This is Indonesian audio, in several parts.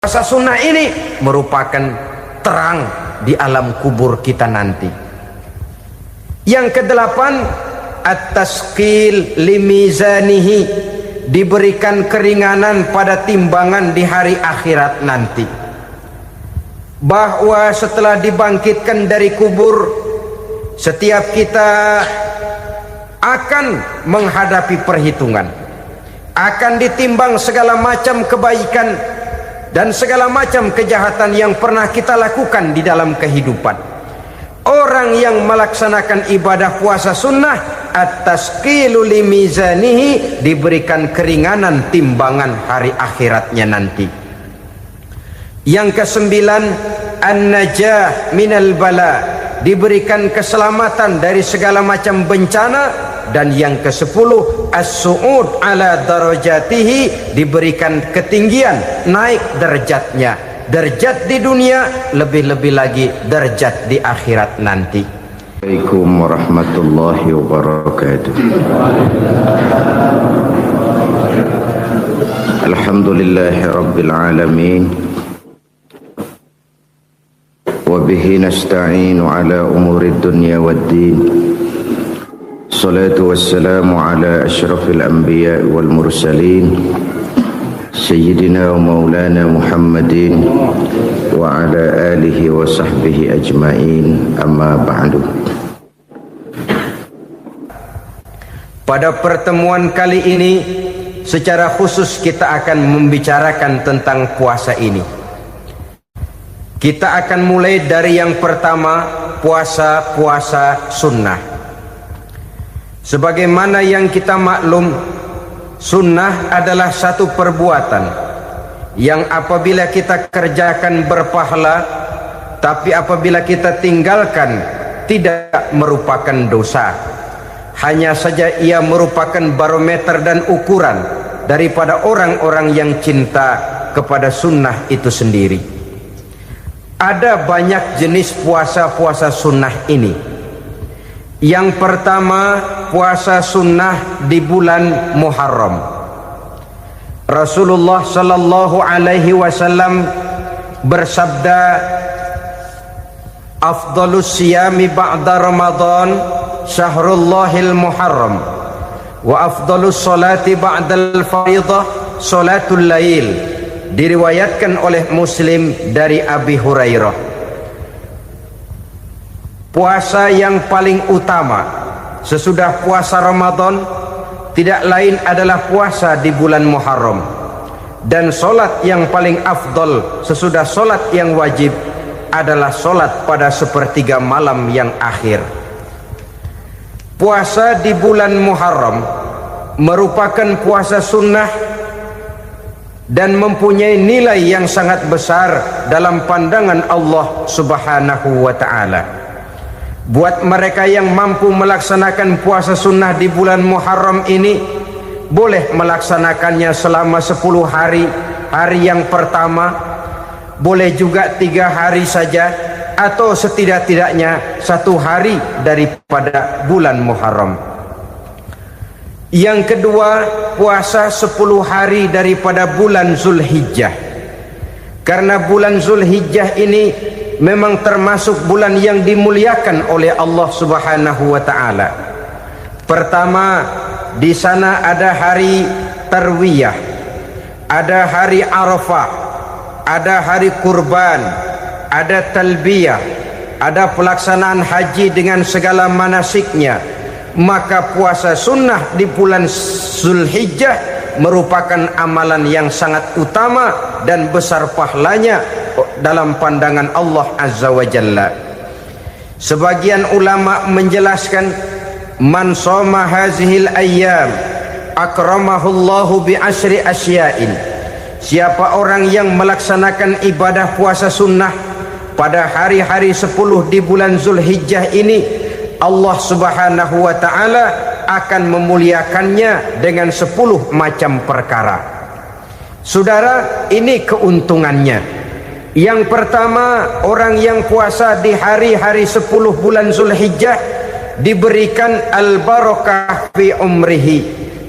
Puasa sunnah ini merupakan terang di alam kubur kita nanti. Yang kedelapan, at-tasqil limizanihi, diberikan keringanan pada timbangan di hari akhirat nanti. Bahwa setelah dibangkitkan dari kubur, setiap kita akan menghadapi perhitungan, akan ditimbang segala macam kebaikan dan segala macam kejahatan yang pernah kita lakukan di dalam kehidupan. Orang yang melaksanakan ibadah puasa sunnah, at-tasqilu limizanihi, diberikan keringanan timbangan hari akhiratnya nanti. Yang kesembilan, an-najah minal bala, diberikan keselamatan dari segala macam bencana. Dan yang ke-10, as-su'ud ala darajatihi, diberikan ketinggian, naik derajatnya, derajat di dunia, lebih-lebih lagi derajat di akhirat nanti. Assalamualaikum warahmatullahi wabarakatuh. Alhamdulillahi rabbil alamin, wa bihi nasta'inu ala umuri dunya waddin. Salatu wassalamu ala ashrafil anbiya wal mursalin, Sayyidina wa maulana Muhammadin wa ala alihi wa sahbihi ajma'in, amma ba'du. Pada pertemuan kali ini secara khusus kita akan membicarakan tentang puasa ini. Kita akan mulai dari yang pertama, puasa sunnah. Sebagaimana yang kita maklum, sunnah adalah satu perbuatan yang apabila kita kerjakan berpahala, tapi apabila kita tinggalkan tidak merupakan dosa. Hanya saja ia merupakan barometer dan ukuran daripada orang-orang yang cinta kepada sunnah itu sendiri. Ada banyak jenis puasa sunnah ini. Yang pertama, puasa sunnah di bulan Muharram. Rasulullah sallallahu alaihi wasallam bersabda, afdalus siyami ba'da Ramadan syahrullahil Muharram, wa afdalus salati ba'dal faridah salatul lail. Diriwayatkan oleh Muslim dari Abi Hurairah. Puasa yang paling utama sesudah puasa Ramadan tidak lain adalah puasa di bulan Muharram. Dan solat yang paling afdol sesudah solat yang wajib adalah solat pada sepertiga malam yang akhir. Puasa di bulan Muharram merupakan puasa sunnah dan mempunyai nilai yang sangat besar dalam pandangan Allah Subhanahu wa ta'ala. Buat mereka yang mampu melaksanakan puasa sunnah di bulan Muharram ini, boleh melaksanakannya selama 10 hari. Hari yang pertama, boleh juga 3 hari saja, atau setidak-tidaknya 1 hari daripada bulan Muharram. Yang kedua, puasa 10 hari daripada bulan Zulhijjah. Karena bulan Zulhijjah ini memang termasuk bulan yang dimuliakan oleh Allah Subhanahu wa ta'ala. Pertama, di sana ada hari Tarwiyah, ada hari Arafah, ada hari kurban, ada talbiyah, ada pelaksanaan haji dengan segala manasiknya. Maka puasa sunnah di bulan Zulhijjah merupakan amalan yang sangat utama dan besar pahalanya dalam pandangan Allah Azza wa Jalla. Sebagian ulama menjelaskan, man shoma hazihil ayyam akramahullahu bi asyri asya'in. Siapa orang yang melaksanakan ibadah puasa sunnah pada hari-hari 10 di bulan Zulhijjah ini, Allah Subhanahu wa ta'ala akan memuliakannya dengan 10 macam perkara. Saudara, ini keuntungannya. Yang pertama, orang yang puasa di hari-hari 10 bulan Zulhijjah diberikan al-barakah fi umrihi,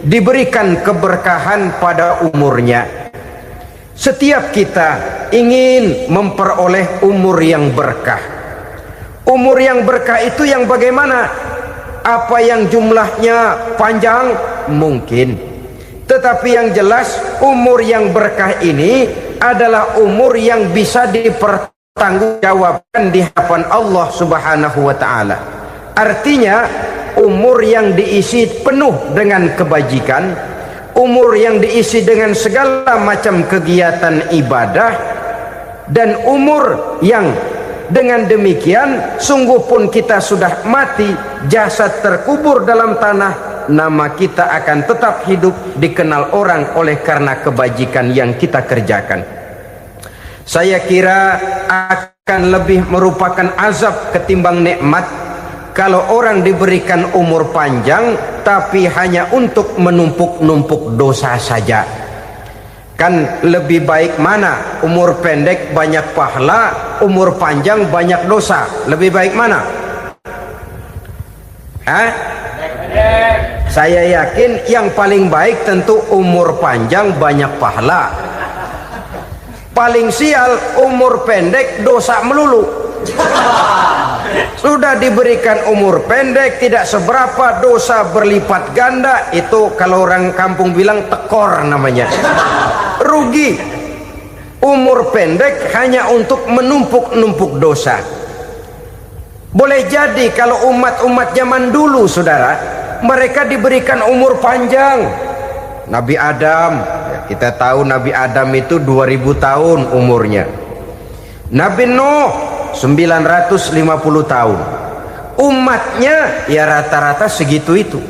diberikan keberkahan pada umurnya. Setiap kita ingin memperoleh umur yang berkah. Umur yang berkah itu yang bagaimana? Apa yang jumlahnya panjang? Mungkin. Tetapi yang jelas umur yang berkah ini adalah umur yang bisa dipertanggungjawabkan di hadapan Allah Subhanahu wa taala. Artinya umur yang diisi penuh dengan kebajikan, umur yang diisi dengan segala macam kegiatan ibadah, dan umur yang dengan demikian sungguh pun kita sudah mati, jasad terkubur dalam tanah, nama kita akan tetap hidup, dikenal orang oleh karena kebajikan yang kita kerjakan. Saya kira akan lebih merupakan azab ketimbang nikmat kalau orang diberikan umur panjang tapi hanya untuk menumpuk-numpuk dosa saja. Kan lebih baik mana? Umur pendek banyak pahala, umur panjang banyak dosa. Lebih baik mana? Saya yakin yang paling baik tentu umur panjang banyak pahala. Paling sial umur pendek dosa melulu. Sudah diberikan umur pendek tidak seberapa, dosa berlipat ganda. Itu kalau orang kampung bilang tekor namanya. Rugi. Umur pendek hanya untuk menumpuk-numpuk dosa. Boleh jadi kalau umat-umat zaman dulu, saudara, mereka diberikan umur panjang. Nabi Adam, kita tahu Nabi Adam itu 2000 tahun umurnya. Nabi Nuh 950 tahun. Umatnya ya rata-rata segitu itu.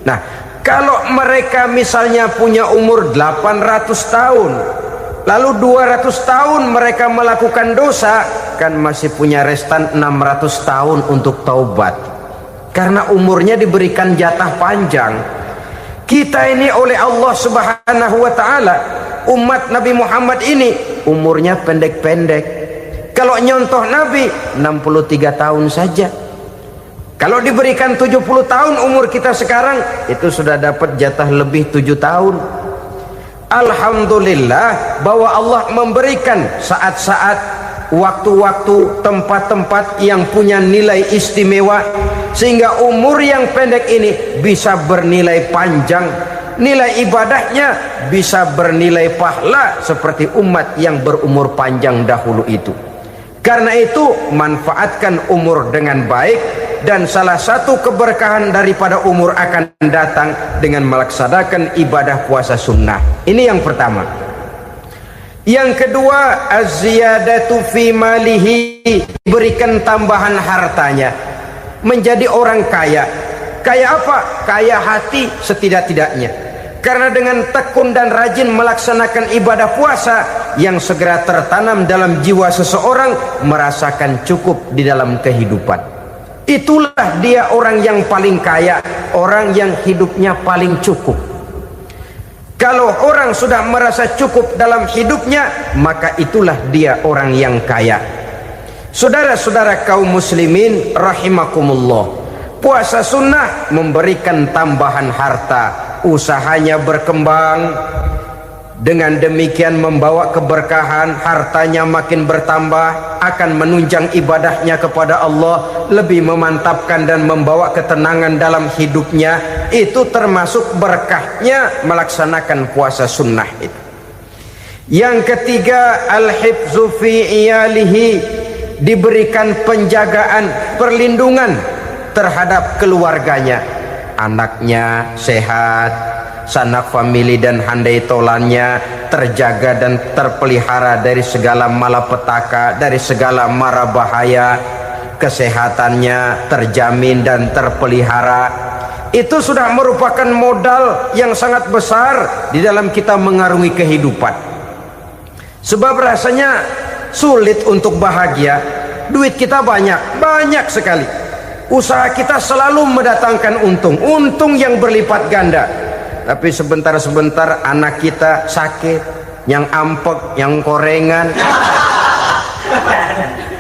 Nah, kalau mereka misalnya punya umur 800 tahun, lalu 200 tahun mereka melakukan dosa, kan masih punya restan 600 tahun untuk taubat. Karena umurnya diberikan jatah panjang. Kita ini oleh Allah Subhanahu wa taala, umat Nabi Muhammad ini umurnya pendek-pendek. Kalau nyontoh Nabi 63 tahun saja. Kalau diberikan 70 tahun umur kita sekarang, itu sudah dapat jatah lebih 7 tahun. Alhamdulillah bahwa Allah memberikan saat-saat, waktu-waktu, tempat-tempat yang punya nilai istimewa, sehingga umur yang pendek ini bisa bernilai panjang, nilai ibadahnya bisa bernilai pahala seperti umat yang berumur panjang dahulu itu. Karena itu manfaatkan umur dengan baik, dan salah satu keberkahan daripada umur akan datang dengan melaksanakan ibadah puasa sunnah. Ini yang pertama. Yang kedua, az-ziyadatu fi malihi, diberikan tambahan hartanya, menjadi orang kaya. Kaya apa? Kaya hati setidak-tidaknya. Karena dengan tekun dan rajin melaksanakan ibadah puasa, yang segera tertanam dalam jiwa seseorang merasakan cukup di dalam kehidupan. Itulah dia orang yang paling kaya, orang yang hidupnya paling cukup. Kalau orang sudah merasa cukup dalam hidupnya, maka itulah dia orang yang kaya. Saudara-saudara kaum muslimin rahimakumullah, puasa sunnah memberikan tambahan harta, usahanya berkembang, dengan demikian membawa keberkahan, hartanya makin bertambah, akan menunjang ibadahnya kepada Allah, lebih memantapkan dan membawa ketenangan dalam hidupnya. Itu termasuk berkahnya melaksanakan puasa sunnah itu. Yang ketiga, al-hifzu fi iyalihi, diberikan penjagaan, perlindungan terhadap keluarganya, anaknya sehat, sanak famili dan handai tolannya terjaga dan terpelihara dari segala malapetaka, dari segala mara bahaya, kesehatannya terjamin dan terpelihara. Itu sudah merupakan modal yang sangat besar di dalam kita mengarungi kehidupan. Sebab rasanya sulit untuk bahagia, duit kita banyak sekali, usaha kita selalu mendatangkan untung yang berlipat ganda. Tapi sebentar-sebentar anak kita sakit, yang ampek, yang korengan,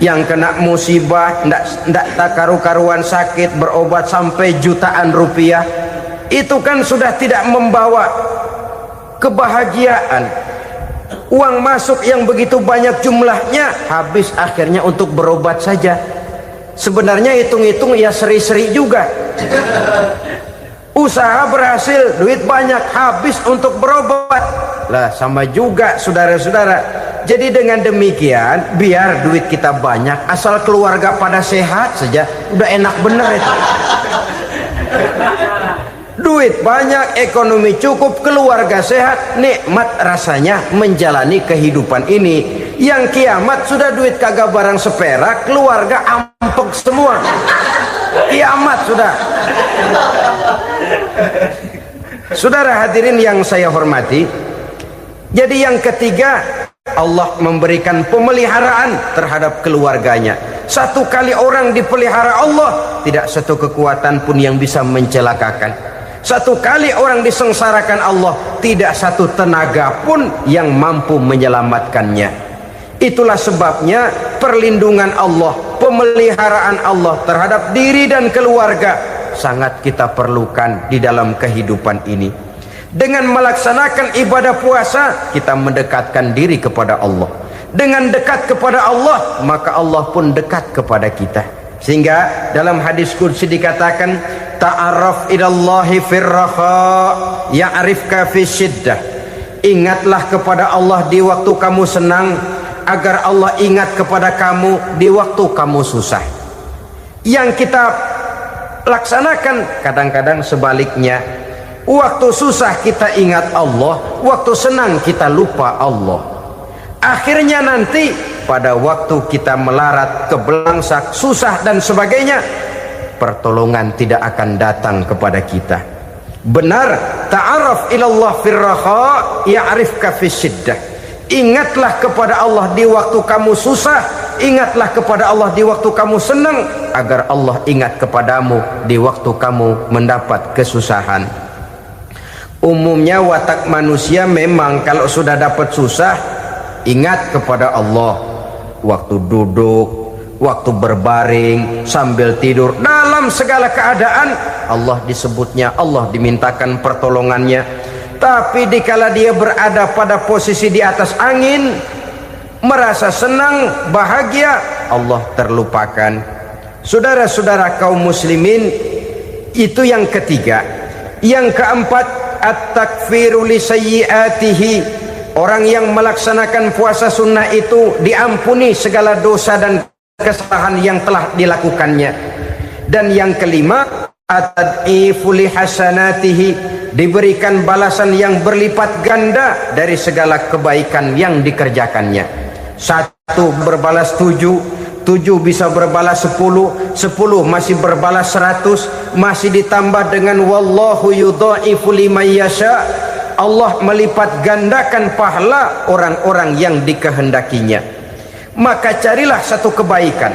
yang kena musibah, ndak tak karu-karuan sakit, berobat sampai jutaan rupiah. Itu kan sudah tidak membawa kebahagiaan. Uang masuk yang begitu banyak jumlahnya habis akhirnya untuk berobat saja. Sebenarnya hitung-hitung ya seri-seri juga. Usaha berhasil, duit banyak, habis untuk berobat. Lah sama juga saudara-saudara. Jadi dengan demikian biar duit kita banyak, asal keluarga pada sehat saja, udah enak bener itu. Duit banyak, ekonomi cukup, keluarga sehat, nikmat rasanya menjalani kehidupan ini. Yang kiamat sudah duit kagak barang seperak, keluarga ampek semua. Kiamat sudah. Saudara hadirin yang saya hormati, jadi yang ketiga, Allah memberikan pemeliharaan terhadap keluarganya. Satu kali orang dipelihara Allah, tidak satu kekuatan pun yang bisa mencelakakan. Satu kali orang disengsarakan Allah, tidak satu tenaga pun yang mampu menyelamatkannya. Itulah sebabnya perlindungan Allah, pemeliharaan Allah terhadap diri dan keluarga sangat kita perlukan di dalam kehidupan ini. Dengan melaksanakan ibadah puasa, kita mendekatkan diri kepada Allah. Dengan dekat kepada Allah, maka Allah pun dekat kepada kita. Sehingga dalam hadis qudsi dikatakan, ta'arraf ilallahi firraha ya'rifka fi syiddah. Ingatlah kepada Allah di waktu kamu senang, agar Allah ingat kepada kamu di waktu kamu susah. Yang kita laksanakan kadang-kadang sebaliknya. Waktu susah kita ingat Allah, waktu senang kita lupa Allah. Akhirnya nanti pada waktu kita melarat, kebelangsak, susah dan sebagainya, pertolongan tidak akan datang kepada kita. Benar, ta'arraf ilallah firraha ya'rifka fi syiddah. Ingatlah kepada Allah di waktu kamu susah, ingatlah kepada Allah di waktu kamu senang, agar Allah ingat kepadamu di waktu kamu mendapat kesusahan. Umumnya watak manusia memang kalau sudah dapat susah, ingat kepada Allah. Waktu duduk, waktu berbaring, sambil tidur, dalam segala keadaan Allah disebutnya, Allah dimintakan pertolongannya. Tapi dikala dia berada pada posisi di atas angin, merasa senang, bahagia, Allah terlupakan. Saudara-saudara kaum muslimin, itu yang ketiga. Yang keempat, at-takfiru li sayyiatihi. Orang yang melaksanakan puasa sunnah itu diampuni segala dosa dan kesalahan yang telah dilakukannya. Dan yang kelima, at-tad'ifu li hasanatihi, diberikan balasan yang berlipat ganda dari segala kebaikan yang dikerjakannya. Satu berbalas 7, 7 bisa berbalas 10, 10 masih berbalas 100, masih ditambah dengan wallahu yudha'ifu liman yasha. Allah melipat gandakan pahala orang-orang yang dikehendakinya. Maka carilah satu kebaikan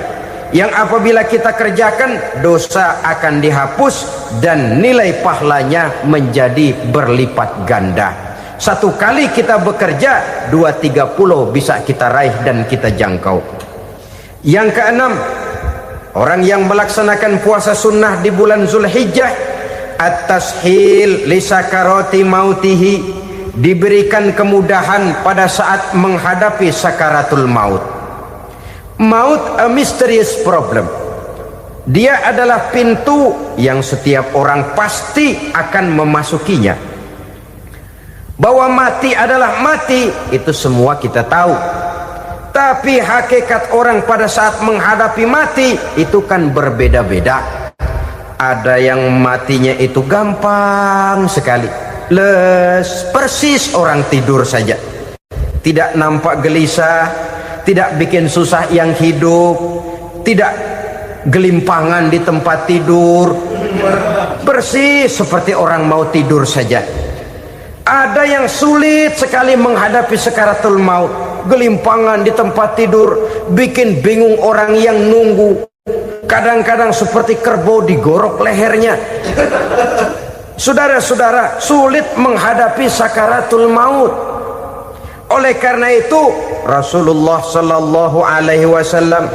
yang apabila kita kerjakan, dosa akan dihapus dan nilai pahalanya menjadi berlipat ganda. Satu kali kita bekerja, 2-3 bisa kita raih dan kita jangkau. Yang keenam, orang yang melaksanakan puasa sunnah di bulan Zulhijjah, at-tashil li sakarati mautihi, diberikan kemudahan pada saat menghadapi sakaratul maut. Maut a mysterious problem. Dia adalah pintu yang setiap orang pasti akan memasukinya. Bahwa mati adalah mati, itu semua kita tahu. Tapi hakikat orang pada saat menghadapi mati itu kan berbeda-beda. Ada yang matinya itu gampang sekali, persis orang tidur saja, tidak nampak gelisah, tidak bikin susah yang hidup, tidak gelimpangan di tempat tidur, persis seperti orang mau tidur saja. Ada yang sulit sekali menghadapi sakaratul maut, gelimpangan di tempat tidur, bikin bingung orang yang nunggu. Kadang-kadang seperti kerbau digorok lehernya. Saudara-saudara, sulit menghadapi sakaratul maut. Oleh karena itu Rasulullah sallallahu alaihi wasallam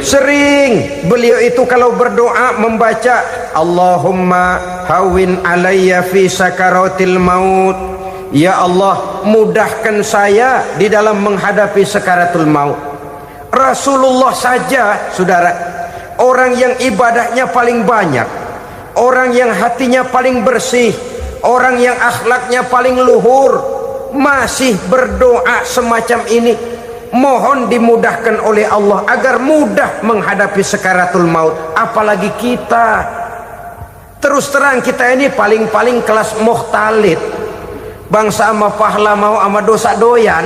sering beliau itu kalau berdoa membaca Allahumma hawin alayya fi sakaratil maut, ya Allah, mudahkan saya di dalam menghadapi sakaratul maut. Rasulullah saja, saudara, orang yang ibadahnya paling banyak, orang yang hatinya paling bersih, orang yang akhlaknya paling luhur, masih berdoa semacam ini. Mohon dimudahkan oleh Allah agar mudah menghadapi sakaratul maut. Apalagi kita, terus terang kita ini paling-paling kelas muhtalid, bangsa ama pahla mau ama dosa doyan.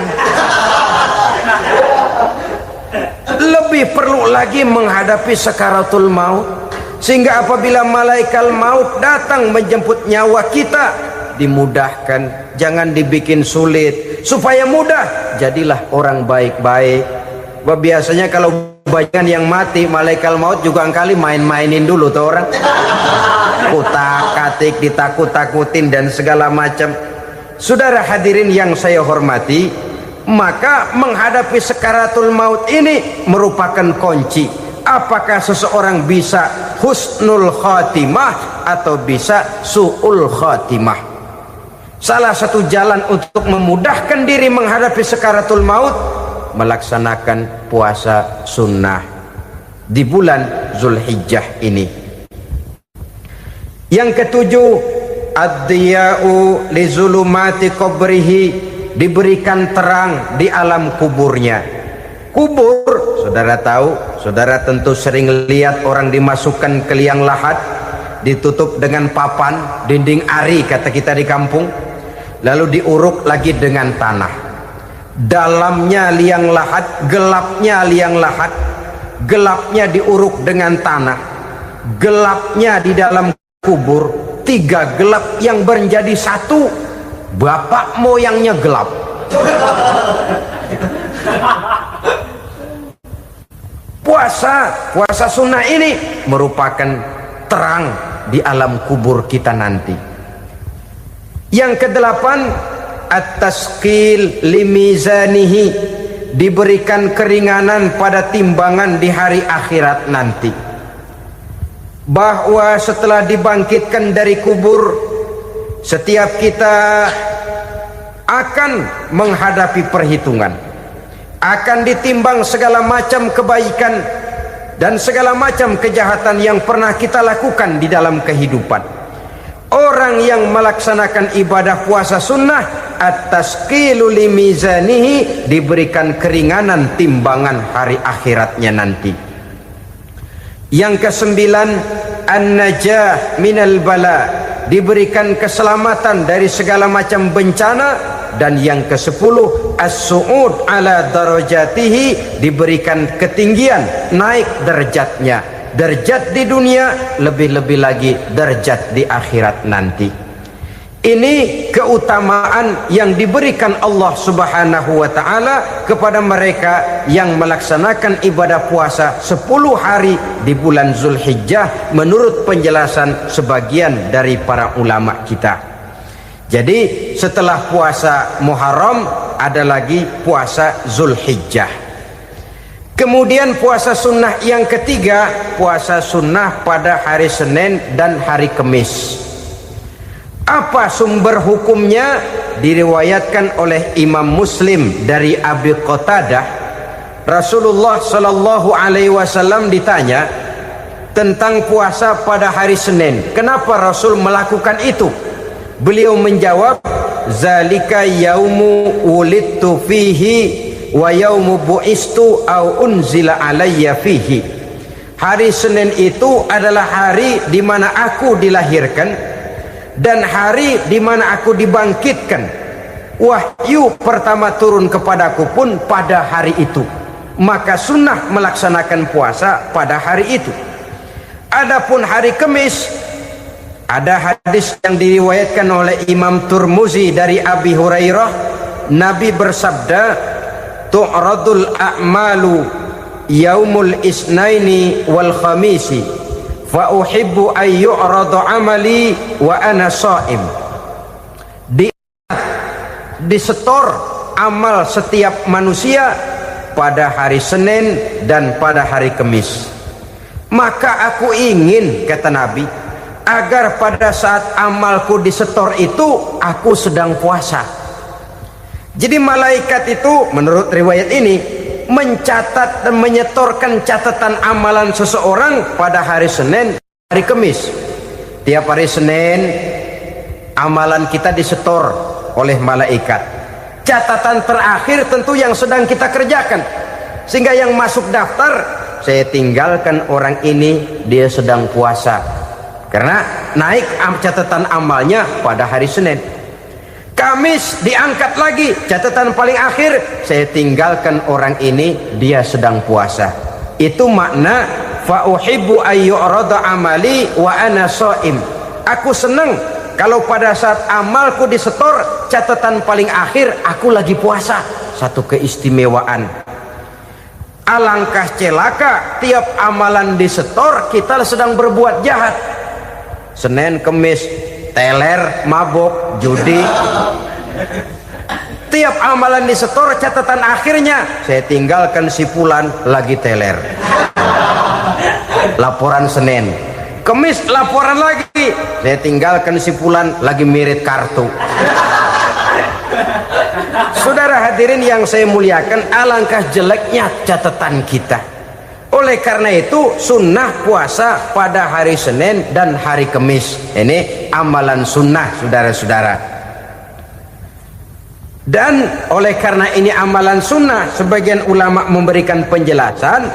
Lebih perlu lagi menghadapi sakaratul maut, sehingga apabila malaikat maut datang menjemput nyawa kita, dimudahkan, jangan dibikin sulit, supaya mudah. Jadilah orang baik-baik. Biasanya kalau banyak yang mati, malaikat maut juga kali main-mainin dulu tuh orang, kutak-katik, ditakut-takutin dan segala macam. Saudara hadirin yang saya hormati, maka menghadapi sakaratul maut ini merupakan kunci. Apakah seseorang bisa husnul khatimah atau bisa su'ul khatimah? Salah satu jalan untuk memudahkan diri menghadapi sakaratul maut, melaksanakan puasa sunnah di bulan Zulhijjah ini. Yang ketujuh, ad-diya'u li zulumati qabrihi, diberikan terang di alam kuburnya. Kubur, saudara tahu, saudara tentu sering lihat orang dimasukkan ke liang lahat, ditutup dengan papan, dinding ari kata kita di kampung, lalu diuruk lagi dengan tanah. Dalamnya liang lahat, gelapnya liang lahat, gelapnya diuruk dengan tanah, gelapnya di dalam kubur, tiga gelap yang menjadi satu. Bapak moyangnya gelap. Puasa sunnah ini merupakan terang di alam kubur kita nanti. Yang kedelapan, at-tasqil limizanihi, diberikan keringanan pada timbangan di hari akhirat nanti. Bahwa setelah dibangkitkan dari kubur, setiap kita akan menghadapi perhitungan, akan ditimbang segala macam kebaikan dan segala macam kejahatan yang pernah kita lakukan di dalam kehidupan. Orang yang melaksanakan ibadah puasa sunnah, at-tasqilu limizanihi, diberikan keringanan timbangan hari akhiratnya nanti. Yang kesembilan, an-najah minal bala, diberikan keselamatan dari segala macam bencana. Dan yang ke-10, as-su'ud ala darajatihi, diberikan ketinggian, naik derajatnya, derajat di dunia, lebih-lebih lagi derajat di akhirat nanti. Ini keutamaan yang diberikan Allah Subhanahu wa ta'ala kepada mereka yang melaksanakan ibadah puasa 10 hari di bulan Zulhijjah, menurut penjelasan sebagian dari para ulama kita. Jadi setelah puasa Muharram ada lagi puasa Zulhijjah. Kemudian puasa sunnah yang ketiga, puasa sunnah pada hari Senin dan hari Kamis. Apa sumber hukumnya? Diriwayatkan oleh Imam Muslim dari Abi Qatadah, Rasulullah Shallallahu Alaihi Wasallam ditanya tentang puasa pada hari Senin. Kenapa Rasul melakukan itu? Beliau menjawab, zalika yaumu wulidtu fihi wa yaumu bu'istu au unzila alayya fihi. Hari Senin itu adalah hari di mana aku dilahirkan dan hari di mana aku dibangkitkan. Wahyu pertama turun kepadaku pun pada hari itu. Maka sunnah melaksanakan puasa pada hari itu. Adapun hari Kamis, ada hadis yang diriwayatkan oleh Imam Turmuzi dari Abi Hurairah, Nabi bersabda, tu'radul a'malu yaumul isnaini wal khamisi fa uhibbu ay yu'rada amali wa ana sha'im. Disetor amal setiap manusia pada hari Senin dan pada hari Kamis. Maka aku ingin, kata Nabi, agar pada saat amalku disetor itu aku sedang puasa. Jadi malaikat itu menurut riwayat ini mencatat dan menyetorkan catatan amalan seseorang pada hari Senin, hari Kamis. Tiap hari Senin amalan kita disetor oleh malaikat. Catatan terakhir tentu yang sedang kita kerjakan, sehingga yang masuk daftar, saya tinggalkan orang ini, dia sedang puasa, karena naik catatan amalnya pada hari Senin. Kamis diangkat lagi, catatan paling akhir, saya tinggalkan orang ini, dia sedang puasa. Itu makna fa uhibbu ayyurada amali wa ana shaim. Aku senang kalau pada saat amalku disetor, catatan paling akhir aku lagi puasa. Satu keistimewaan. Alangkah celaka tiap amalan disetor kita sedang berbuat jahat. Senin, Kemis, teler, mabok, judi. Tiap amalan disetor, catatan akhirnya saya tinggalkan si fulan lagi teler. Laporan Senin. Kemis laporan lagi, saya tinggalkan si fulan lagi mirit kartu. Saudara hadirin yang saya muliakan, alangkah jeleknya catatan kita. Oleh karena itu sunnah puasa pada hari Senin dan hari Kamis. Ini amalan sunnah, saudara-saudara. Dan oleh karena ini amalan sunnah, sebagian ulama memberikan penjelasan,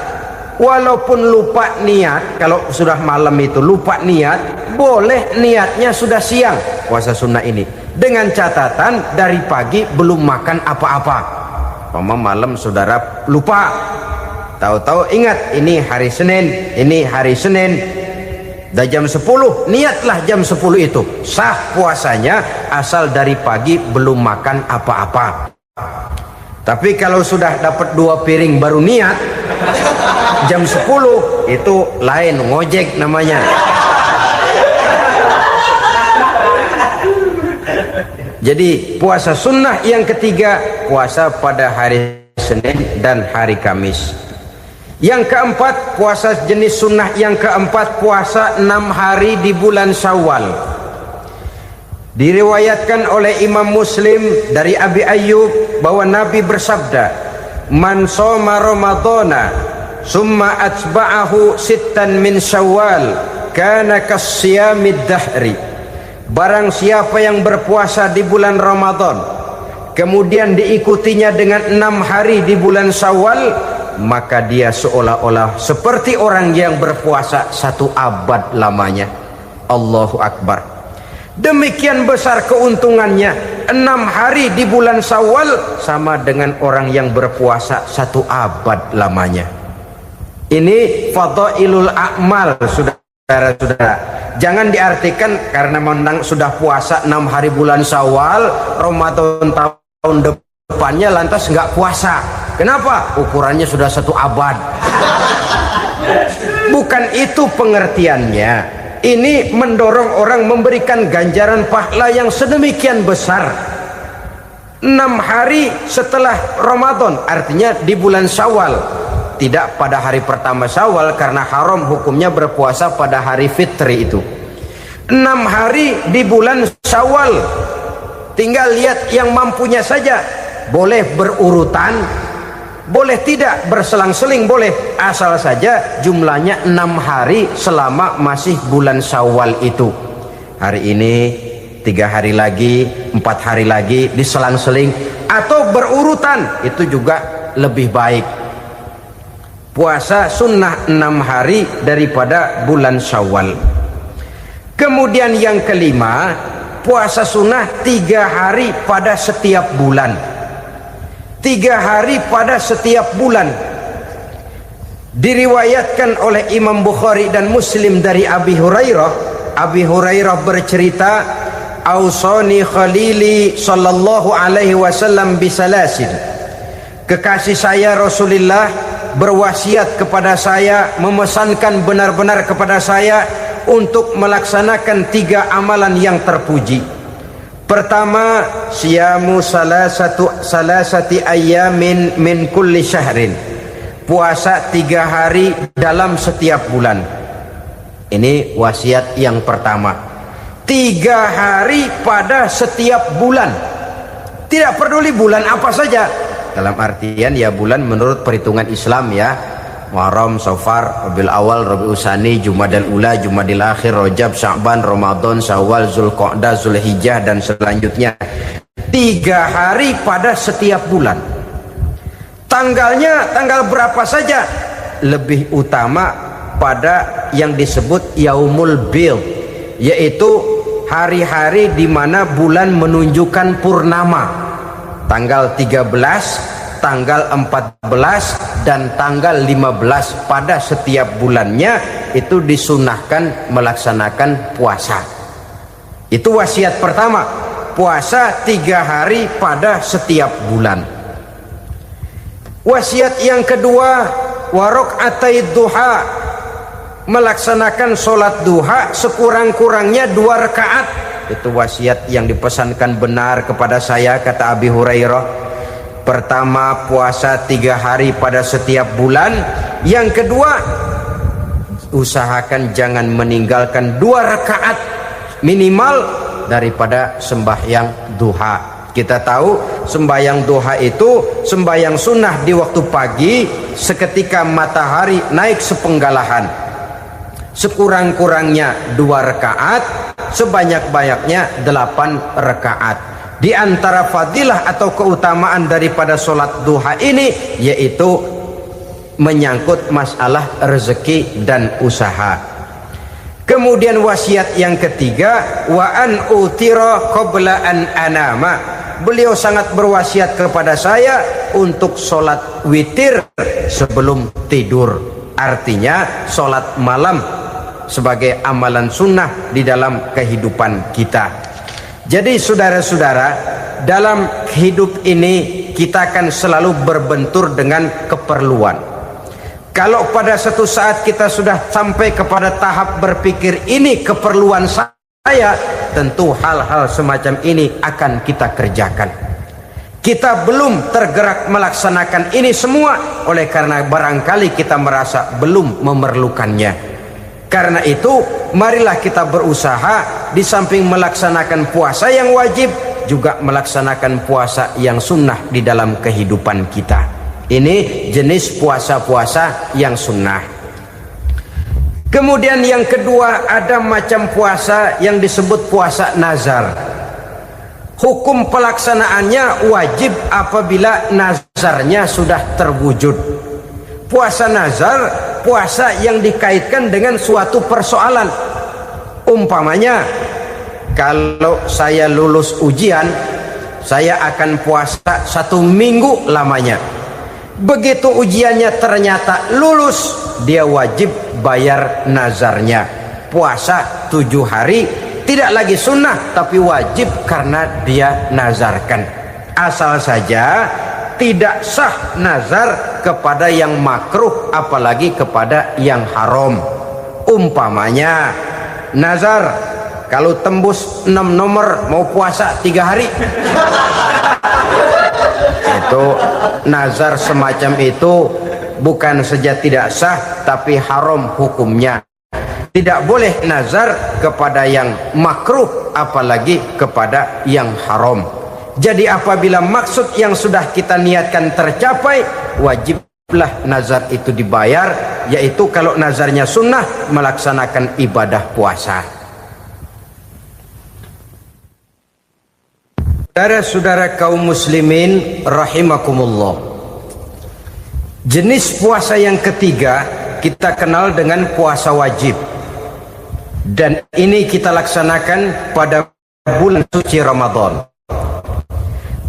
walaupun lupa niat, kalau sudah malam itu lupa niat, boleh niatnya sudah siang puasa sunnah ini, dengan catatan dari pagi belum makan apa-apa. Malam saudara lupa, tahu-tahu ingat ini hari Senin, dah jam 10, niatlah jam 10 itu, sah puasanya asal dari pagi belum makan apa-apa. Tapi kalau sudah dapat 2 piring baru niat jam 10, itu lain, ngojek namanya. Jadi puasa sunnah yang ketiga, puasa pada hari Senin dan hari Kamis. Yang keempat, puasa jenis sunnah yang keempat, puasa 6 hari di bulan Syawal. Diriwayatkan oleh Imam Muslim dari Abi Ayyub bahwa Nabi bersabda, "Man shoma Ramadhana summa atba'ahu sittan min Syawal kana kasyamid dahri." Barang siapa yang berpuasa di bulan Ramadan kemudian diikutinya dengan 6 hari di bulan Syawal, maka dia seolah-olah seperti orang yang berpuasa 1 abad lamanya. Allahu Akbar. Demikian besar keuntungannya. 6 hari di bulan Syawal sama dengan orang yang berpuasa 1 abad lamanya. Ini fadailul a'mal, saudara-saudara. Jangan diartikan karena menang sudah puasa 6 hari bulan Syawal, Ramadan tahun depannya lantas nggak puasa. Kenapa? Ukurannya sudah 1 abad. Bukan itu pengertiannya. Ini mendorong orang memberikan ganjaran pahala yang sedemikian besar. 6 hari setelah Ramadan, artinya di bulan Syawal. Tidak pada hari pertama Syawal karena haram hukumnya berpuasa pada hari fitri itu. 6 hari di bulan Syawal. Tinggal lihat yang mampunya saja. Boleh berurutan, boleh tidak berselang-seling, boleh, asal saja jumlahnya 6 hari selama masih bulan Syawal itu. Hari ini 3 hari lagi, 4 hari lagi, diselang-seling atau berurutan, itu juga lebih baik. Puasa sunnah 6 hari daripada bulan Syawal. Kemudian yang kelima, puasa sunnah 3 hari pada setiap bulan. 3 hari pada setiap bulan. Diriwayatkan oleh Imam Bukhari dan Muslim dari Abi Hurairah. Abi Hurairah bercerita, "Ausani khalili sallallahu alaihi wasallam bisalasin." Kekasih saya Rasulullah berwasiat kepada saya, memesankan benar-benar kepada saya untuk melaksanakan 3 amalan yang terpuji. Pertama, siyamu salasati ayyamin min kulli syahrin. Puasa 3 hari dalam setiap bulan. Ini wasiat yang pertama. 3 hari pada setiap bulan. Tidak peduli bulan apa saja. Dalam artian ya bulan menurut perhitungan Islam ya. Muharram, Safar, Rabiul Awal, Rabiul Tsani, Jumadal Ula, Jumadil Akhir, Rajab, Sya'ban, Ramadan, Syawal, Zulqa'dah, Zulhijjah dan selanjutnya. 3 hari pada setiap bulan. Tanggalnya tanggal berapa saja. Lebih utama pada yang disebut Yaumul Bil, yaitu hari-hari di mana bulan menunjukkan purnama. Tanggal 13, tanggal 14 dan tanggal 15 pada setiap bulannya itu disunahkan melaksanakan puasa. Itu wasiat pertama, puasa 3 hari pada setiap bulan. Wasiat yang kedua, warok'atai duha, melaksanakan sholat duha sekurang-kurangnya 2 rakaat. Itu wasiat yang dipesankan benar kepada saya, kata Abi Hurairah. Pertama, puasa 3 hari pada setiap bulan. Yang kedua, usahakan jangan meninggalkan 2 rakaat minimal daripada sembahyang duha. Kita tahu sembahyang duha itu sembahyang sunnah di waktu pagi seketika matahari naik sepenggalahan. Sekurang-kurangnya 2 rakaat, sebanyak-banyaknya 8 rakaat. Di antara fadilah atau keutamaan daripada sholat duha ini yaitu menyangkut masalah rezeki dan usaha. Kemudian wasiat yang ketiga, wa an utira qabla an anama. Beliau sangat berwasiat kepada saya untuk sholat witir sebelum tidur. Artinya sholat malam sebagai amalan sunnah di dalam kehidupan kita. Jadi saudara-saudara, dalam hidup ini kita akan selalu berbentur dengan keperluan. Kalau pada satu saat kita sudah sampai kepada tahap berpikir ini keperluan saya, tentu hal-hal semacam ini akan kita kerjakan. Kita belum tergerak melaksanakan ini semua oleh karena barangkali kita merasa belum memerlukannya. Karena itu marilah kita berusaha di samping melaksanakan puasa yang wajib juga melaksanakan puasa yang sunnah di dalam kehidupan kita. Ini jenis puasa-puasa yang sunnah. Kemudian yang kedua, ada macam puasa yang disebut puasa nazar. Hukum pelaksanaannya wajib apabila nazarnya sudah terwujud. Puasa nazar, puasa yang dikaitkan dengan suatu persoalan. Umpamanya, kalau saya lulus ujian, saya akan puasa 1 minggu lamanya. Begitu ujiannya ternyata lulus, dia wajib bayar nazarnya. Puasa 7 hari, tidak lagi sunnah tapi wajib karena dia nazarkan. Asal saja tidak sah nazar kepada yang makruh apalagi kepada yang haram. Umpamanya nazar kalau tembus 6 nomor mau puasa 3 hari. Itu nazar semacam itu bukan saja tidak sah tapi haram hukumnya. Tidak boleh nazar kepada yang makruh apalagi kepada yang haram. Jadi apabila maksud yang sudah kita niatkan tercapai, wajiblah nazar itu dibayar, yaitu kalau nazarnya sunnah melaksanakan ibadah puasa. Saudara-saudara kaum muslimin rahimakumullah. Jenis puasa yang ketiga kita kenal dengan puasa wajib. Dan ini kita laksanakan pada bulan suci Ramadan.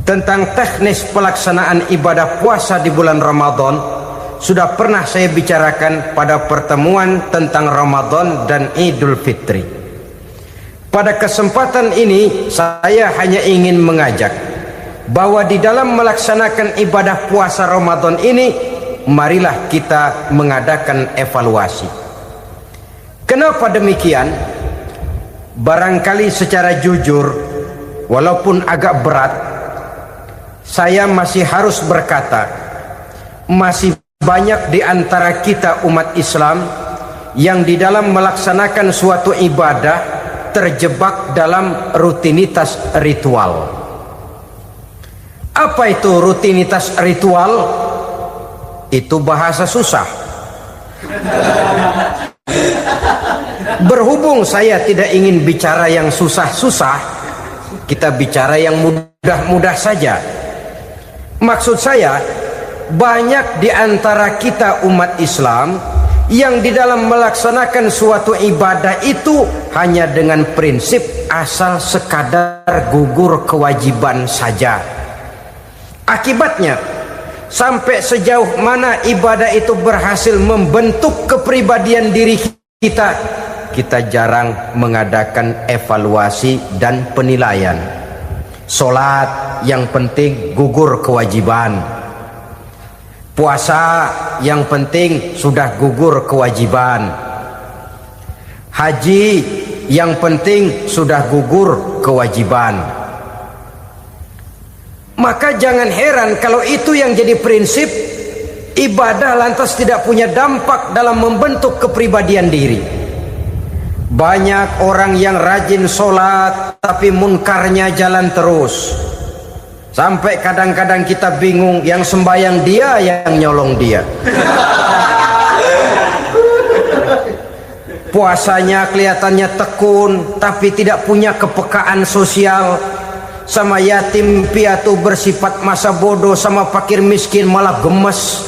Tentang teknis pelaksanaan ibadah puasa di bulan Ramadan sudah pernah saya bicarakan pada pertemuan tentang Ramadan dan Idul Fitri. Pada kesempatan ini saya hanya ingin mengajak bahwa di dalam melaksanakan ibadah puasa Ramadan ini, marilah kita mengadakan evaluasi. Kenapa demikian? Barangkali secara jujur, walaupun agak berat, saya masih harus berkata, masih banyak di antara kita umat Islam yang di dalam melaksanakan suatu ibadah terjebak dalam rutinitas ritual. Apa itu rutinitas ritual? Itu bahasa susah. Berhubung saya tidak ingin bicara yang susah-susah, kita bicara yang mudah-mudah saja. Maksud saya, banyak di antara kita umat Islam yang di dalam melaksanakan suatu ibadah itu hanya dengan prinsip asal sekadar gugur kewajiban saja. Akibatnya, sampai sejauh mana ibadah itu berhasil membentuk kepribadian diri kita, kita jarang mengadakan evaluasi dan penilaian. Salat yang penting gugur kewajiban. Puasa yang penting sudah gugur kewajiban. Haji yang penting sudah gugur kewajiban. Maka jangan heran kalau itu yang jadi prinsip, ibadah lantas tidak punya dampak dalam membentuk kepribadian diri. Banyak orang yang rajin sholat tapi munkarnya jalan terus. Sampai kadang-kadang kita bingung, yang sembahyang dia, yang nyolong dia. Puasanya kelihatannya tekun tapi tidak punya kepekaan sosial. Sama yatim piatu bersifat masa bodoh, sama fakir miskin malah gemes.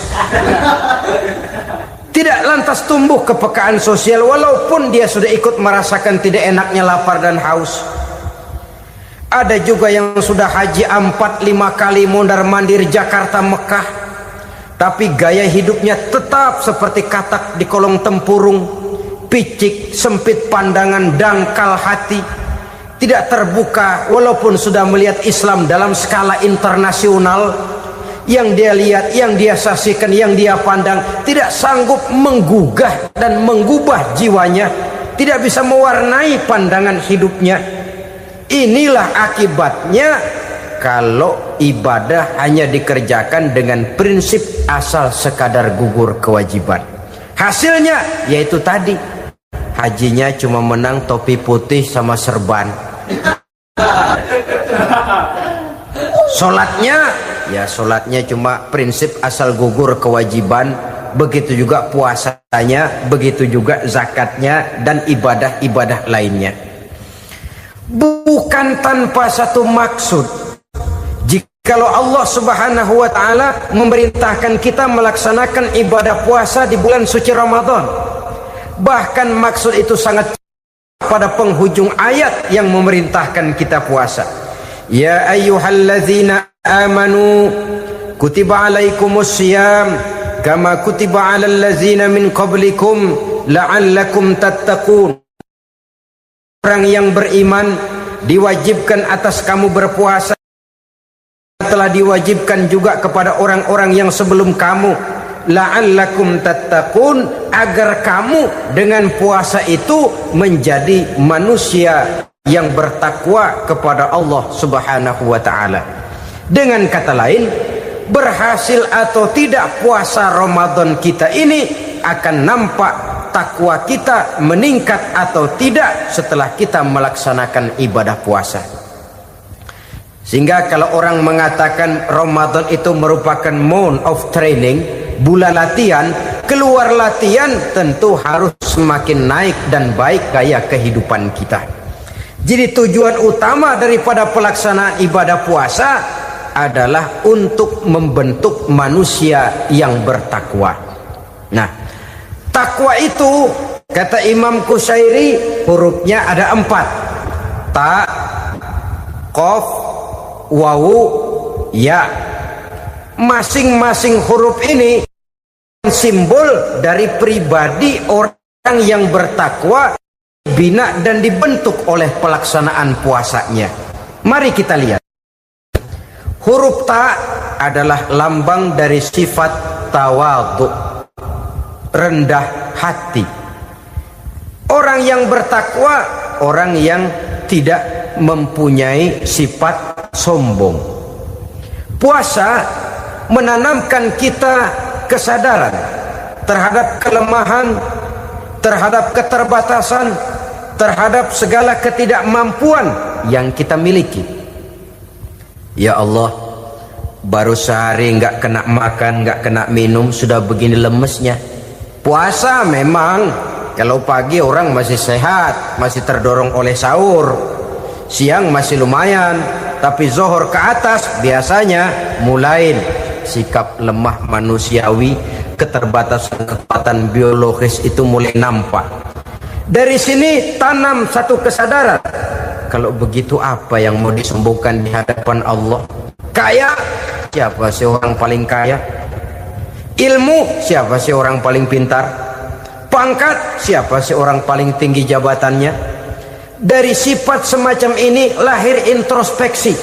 Tidak lantas tumbuh kepekaan sosial walaupun dia sudah ikut merasakan tidak enaknya lapar dan haus. Ada juga yang sudah haji 4-5 kali mondar-mandir Jakarta Mekah, tapi gaya hidupnya tetap seperti katak di kolong tempurung, picik, sempit pandangan, dangkal hati, tidak terbuka walaupun sudah melihat Islam dalam skala internasional. Yang dia lihat, yang dia saksikan, yang dia pandang tidak sanggup menggugah dan menggubah jiwanya, tidak bisa mewarnai pandangan hidupnya. Inilah akibatnya kalau ibadah hanya dikerjakan dengan prinsip asal sekadar gugur kewajiban. Hasilnya yaitu tadi, hajinya cuma menang topi putih sama serban. Sholatnya cuma prinsip asal gugur kewajiban. Begitu juga puasanya, begitu juga zakatnya dan ibadah-ibadah lainnya. Bukan tanpa satu maksud. Jikalau Allah Subhanahu wa ta'ala memerintahkan kita melaksanakan ibadah puasa di bulan suci Ramadan, bahkan maksud itu sangat pada penghujung ayat yang memerintahkan kita puasa. Ya ayyuhalladzina amanu kutiba alaikumus syiyam kama kutiba alal ladzina min qablikum la'allakum tattaqun. Orang yang beriman diwajibkan atas kamu berpuasa, telah diwajibkan juga kepada orang-orang yang sebelum kamu, la'allakum tattaqun, agar kamu dengan puasa itu menjadi manusia yang bertakwa kepada Allah Subhanahu wa ta'ala. Dengan kata lain, berhasil atau tidak puasa Ramadan kita ini akan nampak takwa kita meningkat atau tidak setelah kita melaksanakan ibadah puasa. Sehingga kalau orang mengatakan Ramadan itu merupakan month of training, bulan latihan, keluar latihan tentu harus semakin naik dan baik gaya kehidupan kita. Jadi tujuan utama daripada pelaksanaan ibadah puasa adalah untuk membentuk manusia yang bertakwa. Nah, takwa itu kata Imam Qushairi hurufnya ada 4. Ta, qaf, wawu, ya. Masing-masing huruf ini simbol dari pribadi orang yang bertakwa, bina dan dibentuk oleh pelaksanaan puasanya. Mari kita lihat. Huruf ta adalah lambang dari sifat tawadhu, rendah hati. Orang yang bertakwa, orang yang tidak mempunyai sifat sombong. Puasa menanamkan kita kesadaran terhadap kelemahan, terhadap keterbatasan, terhadap segala ketidakmampuan yang kita miliki. Ya Allah, baru sehari nggak kena makan, nggak kena minum, sudah begini lemesnya. Puasa memang, kalau pagi orang masih sehat, masih terdorong oleh sahur, siang masih lumayan, tapi zuhur ke atas biasanya mulai sikap lemah manusiawi, keterbatasan kekuatan biologis itu mulai nampak. Dari sini tanam satu kesadaran, kalau begitu apa yang mau disembuhkan di hadapan Allah? Kaya, siapa sih orang paling kaya? Ilmu, siapa sih orang paling pintar? Pangkat, siapa sih orang paling tinggi jabatannya? Dari sifat semacam ini lahir introspeksi,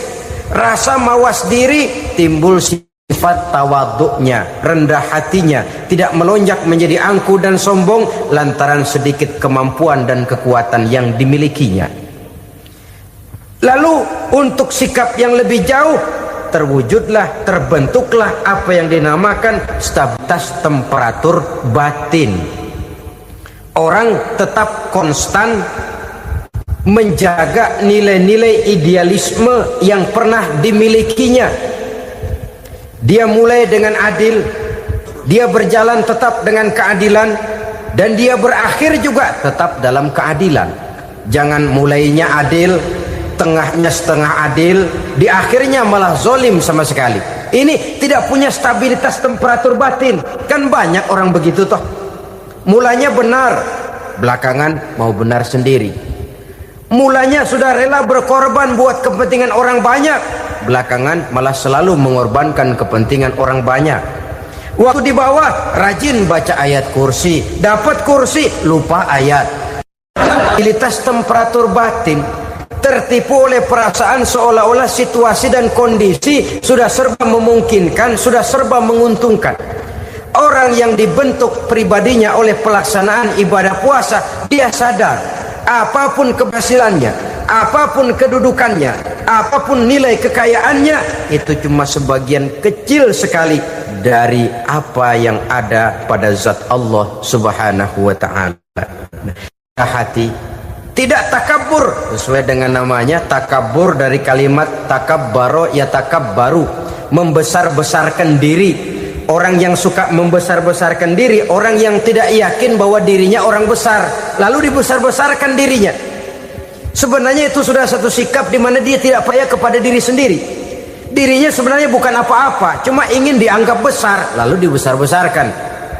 rasa mawas diri, timbul sifat tawaduknya, rendah hatinya, tidak melonjak menjadi angkuh dan sombong lantaran sedikit kemampuan dan kekuatan yang dimilikinya. Lalu untuk sikap yang lebih jauh, terwujudlah, terbentuklah apa yang dinamakan stabilitas temperatur batin. Orang tetap konstan menjaga nilai-nilai idealisme yang pernah dimilikinya. Dia mulai dengan adil, dia berjalan tetap dengan keadilan, dan dia berakhir juga tetap dalam keadilan. Jangan mulainya adil, tengahnya setengah adil, di akhirnya malah zolim sama sekali. Ini tidak punya stabilitas temperatur batin. Kan banyak orang begitu toh. Mulanya benar, belakangan mau benar sendiri. Mulanya sudah rela berkorban buat kepentingan orang banyak, belakangan malah selalu mengorbankan kepentingan orang banyak. Waktu di bawah rajin baca ayat kursi, dapat kursi lupa ayat. Stabilitas temperatur batin, tertipu oleh perasaan seolah-olah situasi dan kondisi sudah serba memungkinkan, sudah serba menguntungkan. Orang yang dibentuk pribadinya oleh pelaksanaan ibadah puasa, dia sadar apapun keberhasilannya, apapun kedudukannya, apapun nilai kekayaannya, itu cuma sebagian kecil sekali dari apa yang ada pada zat Allah Subhanahu wa ta'ala. Hati tidak takabur, sesuai dengan namanya takabur dari kalimat takabbaro ya takabbaru, membesar-besarkan diri. Orang yang suka membesar-besarkan diri, orang yang tidak yakin bahwa dirinya orang besar, lalu dibesar-besarkan dirinya. Sebenarnya itu sudah satu sikap di mana dia tidak percaya kepada diri sendiri. Dirinya sebenarnya bukan apa-apa, cuma ingin dianggap besar, lalu dibesar-besarkan.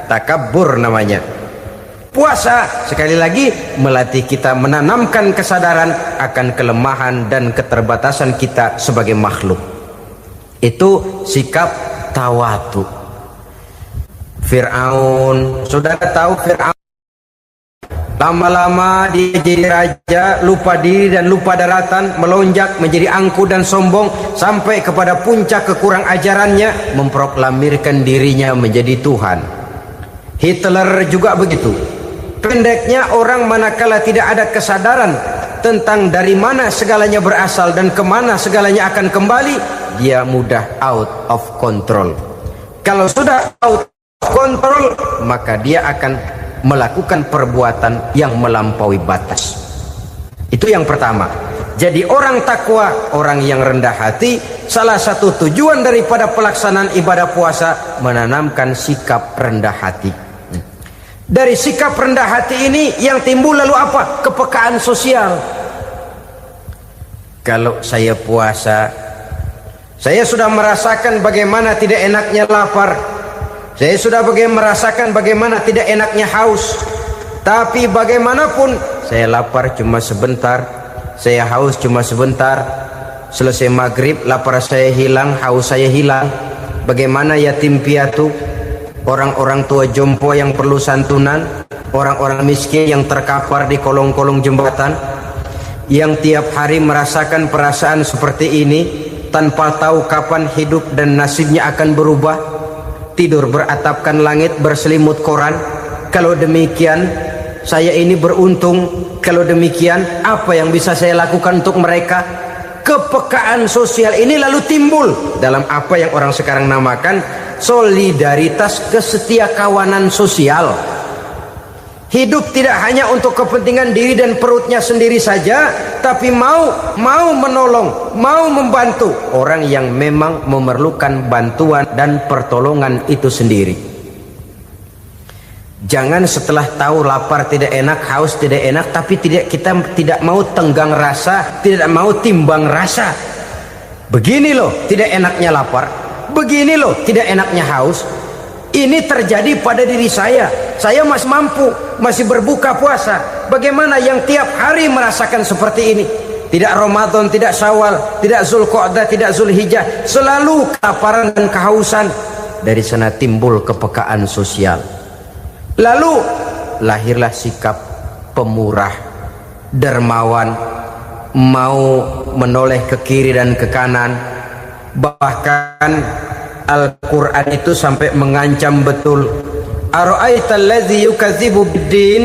Takabbur namanya. Puasa sekali lagi melatih kita menanamkan kesadaran akan kelemahan dan keterbatasan kita sebagai makhluk. Itu sikap tawadu. Fir'aun, saudara tahu Fir'aun, lama-lama dia jadi raja, lupa diri dan lupa daratan, melonjak menjadi angkuh dan sombong sampai kepada puncak kekurang ajarannya, memproklamirkan dirinya menjadi Tuhan. Hitler juga begitu. Pendeknya, orang manakala tidak ada kesadaran tentang dari mana segalanya berasal dan kemana segalanya akan kembali, dia mudah out of control. Kalau sudah out kontrol, maka dia akan melakukan perbuatan yang melampaui batas. Itu yang pertama. Jadi orang takwa, orang yang rendah hati, salah satu tujuan daripada pelaksanaan ibadah puasa menanamkan sikap rendah hati. Dari sikap rendah hati ini yang timbul lalu apa? Kepekaan sosial. Kalau saya puasa, saya sudah merasakan bagaimana tidak enaknya lapar. Saya sudah merasakan bagaimana tidak enaknya haus. Tapi bagaimanapun, saya lapar cuma sebentar, saya haus cuma sebentar. Selesai maghrib, lapar saya hilang, haus saya hilang. Bagaimana yatim piatu, orang-orang tua jompo yang perlu santunan, orang-orang miskin yang terkapar di kolong-kolong jembatan, yang tiap hari merasakan perasaan seperti ini tanpa tahu kapan hidup dan nasibnya akan berubah. Tidur beratapkan langit, berselimut koran. Kalau demikian, saya ini beruntung. Kalau demikian, apa yang bisa saya lakukan untuk mereka? Kepekaan sosial ini lalu timbul dalam apa yang orang sekarang namakan solidaritas, kesetiakawanan sosial. Hidup tidak hanya untuk kepentingan diri dan perutnya sendiri saja, tapi mau menolong, mau membantu orang yang memang memerlukan bantuan dan pertolongan itu sendiri. Jangan setelah tahu lapar tidak enak, haus tidak enak, tapi kita tidak mau tenggang rasa, tidak mau timbang rasa. Begini loh tidak enaknya lapar, begini loh tidak enaknya haus. Ini terjadi pada diri saya masih mampu, masih berbuka puasa. Bagaimana yang tiap hari merasakan seperti ini? Tidak Ramadan, tidak Syawal, tidak Zulqa'dah, tidak Zulhijjah, selalu kelaparan dan kehausan. Dari sana timbul kepekaan sosial. Lalu lahirlah sikap pemurah, dermawan, mau menoleh ke kiri dan ke kanan. Bahkan Al-Quran itu sampai mengancam betul. Ara'aital ladzi yukadzibu bid-din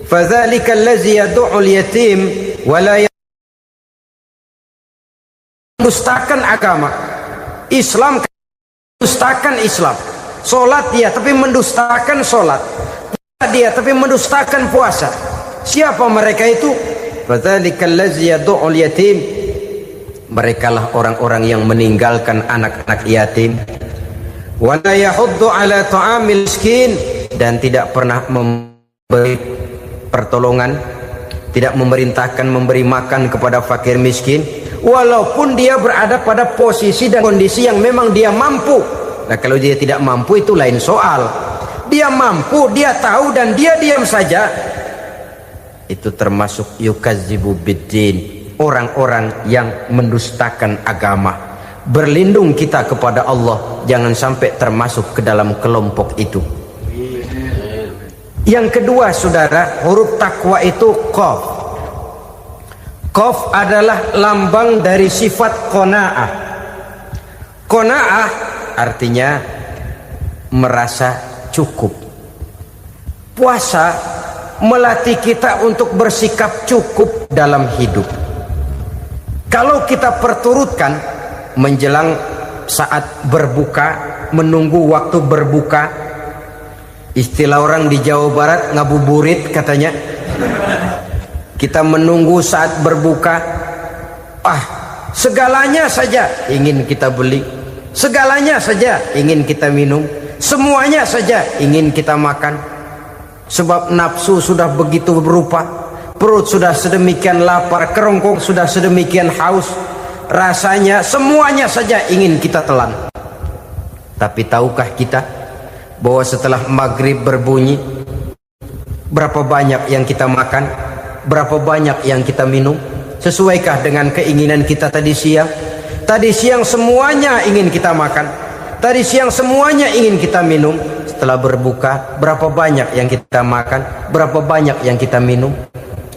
fadzalika allazi yad'ul yatim wa la mendustakan agama. Islam mendustakan Islam. Salat dia tapi mendustakan salat. Puasa dia tapi mendustakan puasa. Siapa mereka itu? Fadzalika allazi yad'ul yatim. Merekalah orang-orang yang meninggalkan anak-anak yatim. Wala yahuddu ala ta'amil miskin, dan tidak pernah memberi pertolongan, tidak memerintahkan memberi makan kepada fakir miskin, walaupun dia berada pada posisi dan kondisi yang memang dia mampu. Nah, kalau dia tidak mampu itu lain soal. Dia mampu, dia tahu, dan dia diam saja, itu termasuk yukadzibu biddin, orang-orang yang mendustakan agama. Berlindung kita kepada Allah, jangan sampai termasuk ke dalam kelompok itu. Yang kedua saudara, huruf takwa itu qaf. Qaf adalah lambang dari sifat qanaah. Qanaah artinya merasa cukup. Puasa melatih kita untuk bersikap cukup dalam hidup. Kalau kita perturutkan menjelang saat berbuka, menunggu waktu berbuka, istilah orang di Jawa Barat ngabuburit katanya, kita menunggu saat berbuka, segalanya saja ingin kita beli, segalanya saja ingin kita minum, semuanya saja ingin kita makan, sebab nafsu sudah begitu berupa. Perut sudah sedemikian lapar, kerongkong sudah sedemikian haus, rasanya semuanya saja ingin kita telan. Tapi tahukah kita bahwa setelah maghrib berbunyi, berapa banyak yang kita makan, berapa banyak yang kita minum? Sesuaikah dengan keinginan kita tadi siang? Tadi siang semuanya ingin kita makan, tadi siang semuanya ingin kita minum. Setelah berbuka, berapa banyak yang kita makan, berapa banyak yang kita minum?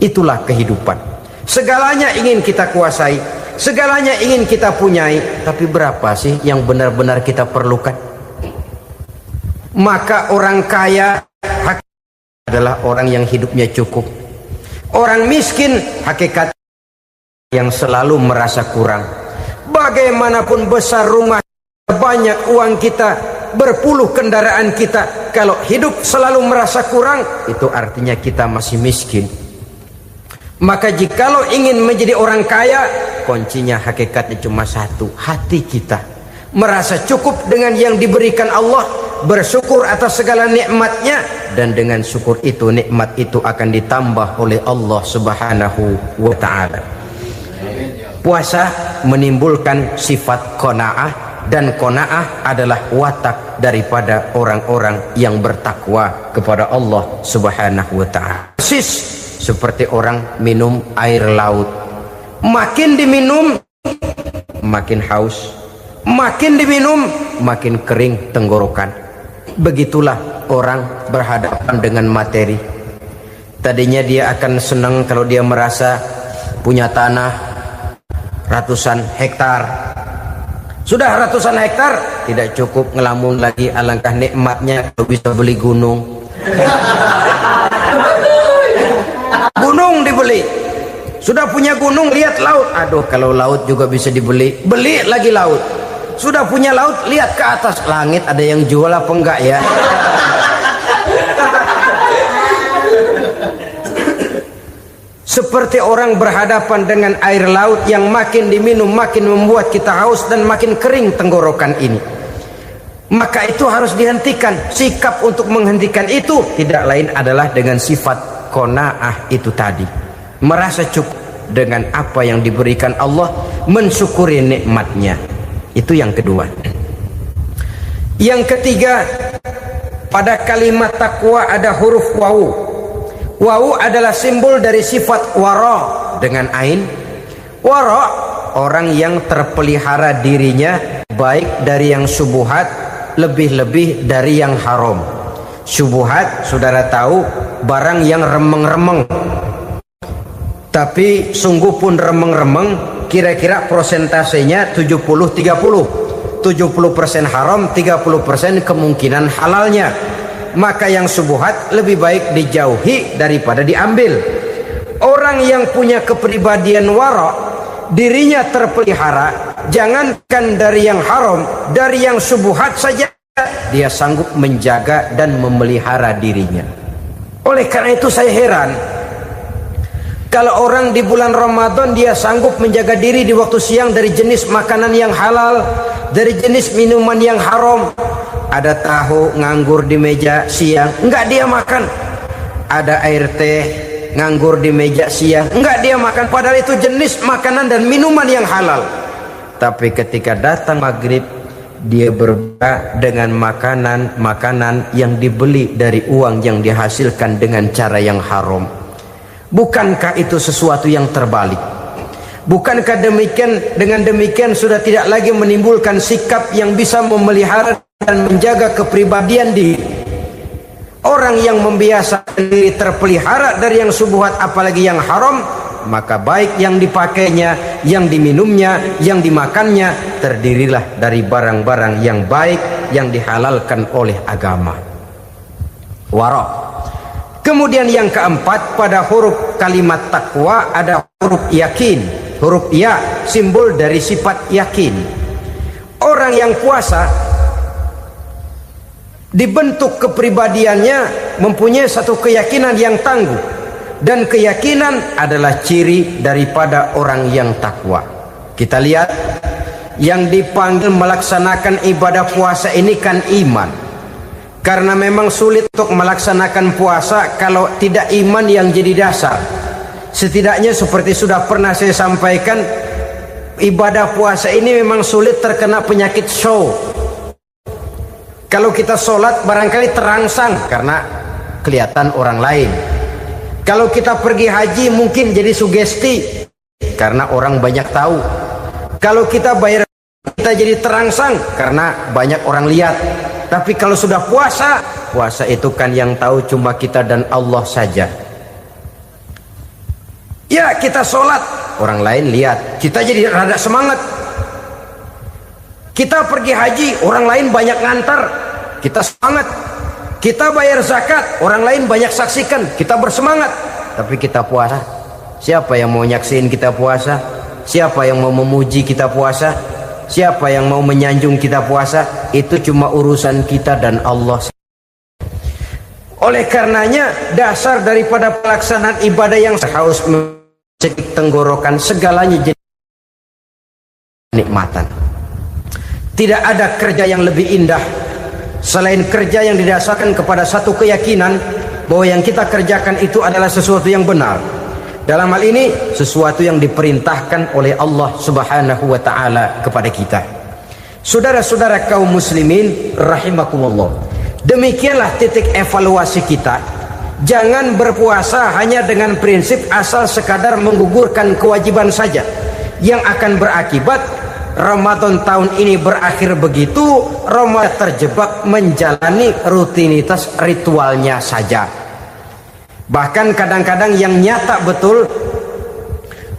Itulah kehidupan. Segalanya ingin kita kuasai, segalanya ingin kita punyai, tapi berapa sih yang benar-benar kita perlukan? Maka orang kaya adalah orang yang hidupnya cukup. Orang miskin hakikat yang selalu merasa kurang. Bagaimanapun besar rumah, banyak uang kita, berpuluh kendaraan kita, kalau hidup selalu merasa kurang, itu artinya kita masih miskin. Maka jikalau ingin menjadi orang kaya, kuncinya hakikatnya cuma satu, hati kita merasa cukup dengan yang diberikan Allah, bersyukur atas segala nikmatnya, dan dengan syukur itu, nikmat itu akan ditambah oleh Allah Subhanahu wa ta'ala. Puasa menimbulkan sifat qanaah, dan qanaah adalah watak daripada orang-orang yang bertakwa kepada Allah Subhanahu wa ta'ala. Persis seperti orang minum air laut, makin diminum makin haus, makin diminum makin kering tenggorokan. Begitulah orang berhadapan dengan materi. Tadinya dia akan senang kalau dia merasa punya tanah ratusan hektar. Sudah ratusan hektar tidak cukup, ngelamun lagi, alangkah nikmatnya kalau bisa beli gunung. Gunung dibeli, sudah punya gunung, lihat laut, aduh kalau laut juga bisa dibeli, beli lagi laut. Sudah punya laut, lihat ke atas langit, ada yang jual apa enggak ya? seperti orang berhadapan dengan air laut yang makin diminum makin membuat kita haus dan makin kering tenggorokan ini. Maka itu harus dihentikan. Sikap untuk menghentikan itu tidak lain adalah dengan sifat qanaah itu tadi, merasa cukup dengan apa yang diberikan Allah, mensyukuri nikmatnya. Itu yang kedua. Yang ketiga, pada kalimat takwa ada huruf wawu. Wawu adalah simbol dari sifat wara dengan ain. Wara, orang yang terpelihara dirinya baik dari yang syubhat, lebih-lebih dari yang haram. Syubhat, saudara tahu, barang yang remeng-remeng. Tapi sungguh pun remeng-remeng, kira-kira prosentasenya 70-30. 70% haram, 30% kemungkinan halalnya. Maka yang syubhat lebih baik dijauhi daripada diambil. Orang yang punya kepribadian wara, dirinya terpelihara, jangankan dari yang haram, dari yang syubhat saja dia sanggup menjaga dan memelihara dirinya. Oleh karena itu saya heran kalau orang di bulan Ramadan dia sanggup menjaga diri di waktu siang dari jenis makanan yang halal, dari jenis minuman yang haram. Ada tahu nganggur di meja siang, enggak dia makan. Ada air teh nganggur di meja siang, enggak dia makan, padahal itu jenis makanan dan minuman yang halal. Tapi ketika datang maghrib, dia berbuka dengan makanan yang dibeli dari uang yang dihasilkan dengan cara yang haram. Bukankah itu sesuatu yang terbalik? Bukankah dengan demikian sudah tidak lagi menimbulkan sikap yang bisa memelihara dan menjaga kepribadian diri? Orang yang membiasakan diri terpelihara dari yang syubhat apalagi yang haram, maka baik yang dipakainya, yang diminumnya, yang dimakannya terdirilah dari barang-barang yang baik yang dihalalkan oleh agama. Wara. Kemudian yang keempat, pada huruf kalimat takwa ada huruf yakin. Huruf ya simbol dari sifat yakin. Orang yang puasa dibentuk kepribadiannya mempunyai satu keyakinan yang tangguh, dan keyakinan adalah ciri daripada orang yang takwa. Kita lihat yang dipanggil melaksanakan ibadah puasa ini kan iman, karena memang sulit untuk melaksanakan puasa kalau tidak iman yang jadi dasar. Setidaknya seperti sudah pernah saya sampaikan, ibadah puasa ini memang sulit terkena penyakit show. Kalau kita sholat barangkali terangsang karena kelihatan orang lain. Kalau kita pergi haji mungkin jadi sugesti karena orang banyak tahu. Kalau kita bayar kita jadi terangsang karena banyak orang lihat. Tapi kalau sudah puasa, puasa itu kan yang tahu cuma kita dan Allah saja. Ya kita sholat, orang lain lihat, kita jadi rada semangat. Kita pergi haji, orang lain banyak ngantar, kita semangat. Kita bayar zakat, orang lain banyak saksikan, kita bersemangat. Tapi kita puasa, siapa yang mau nyaksiin kita puasa? Siapa yang mau memuji kita puasa? Siapa yang mau menyanjung kita puasa? Itu cuma urusan kita dan Allah. Oleh karenanya dasar daripada pelaksanaan ibadah yang harus mencegah tenggorokan segalanya jadi nikmatan. Tidak ada kerja yang lebih indah selain kerja yang didasarkan kepada satu keyakinan bahwa yang kita kerjakan itu adalah sesuatu yang benar. Dalam hal ini sesuatu yang diperintahkan oleh Allah Subhanahu wa taala kepada kita. Saudara-saudara kaum muslimin rahimakumullah. Demikianlah titik evaluasi kita. Jangan berpuasa hanya dengan prinsip asal sekadar menggugurkan kewajiban saja, yang akan berakibat Ramadan tahun ini berakhir begitu, Ramadan terjebak menjalani rutinitas ritualnya saja. Bahkan kadang-kadang yang nyata betul,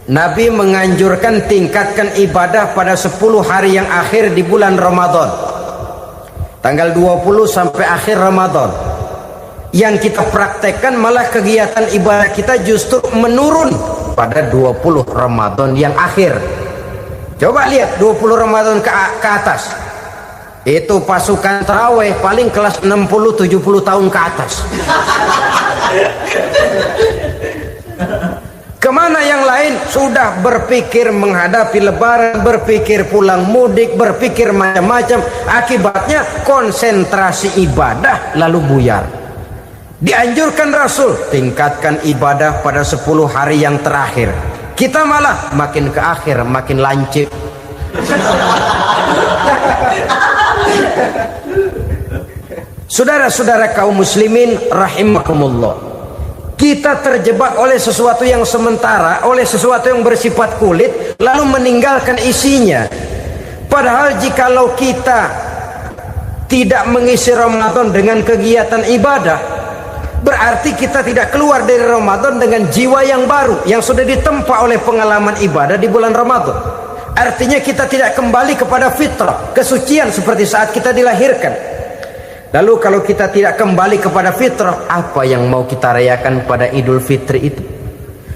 Nabi menganjurkan tingkatkan ibadah pada 10 hari yang akhir di bulan Ramadan, tanggal 20 sampai akhir Ramadan. Yang kita praktekkan malah kegiatan ibadah kita justru menurun pada 20 Ramadan yang akhir. Coba lihat 20 Ramadan ke atas, itu pasukan tarawih paling kelas 60-70 tahun ke atas. Kemana yang lain sudah berpikir menghadapi lebaran, berpikir pulang mudik, berpikir macam-macam. Akibatnya konsentrasi ibadah lalu buyar. Dianjurkan Rasul tingkatkan ibadah pada 10 hari yang terakhir. Kita malah makin ke akhir makin lancip. Saudara-saudara kaum muslimin rahimakumullah, kita terjebak oleh sesuatu yang sementara, oleh sesuatu yang bersifat kulit, lalu meninggalkan isinya. Padahal jikalau kita tidak mengisi Ramadan dengan kegiatan ibadah, berarti kita tidak keluar dari Ramadan dengan jiwa yang baru yang sudah ditempa oleh pengalaman ibadah di bulan Ramadan. Artinya kita tidak kembali kepada fitrah, kesucian seperti saat kita dilahirkan. Lalu kalau kita tidak kembali kepada fitrah, apa yang mau kita rayakan pada Idul Fitri itu?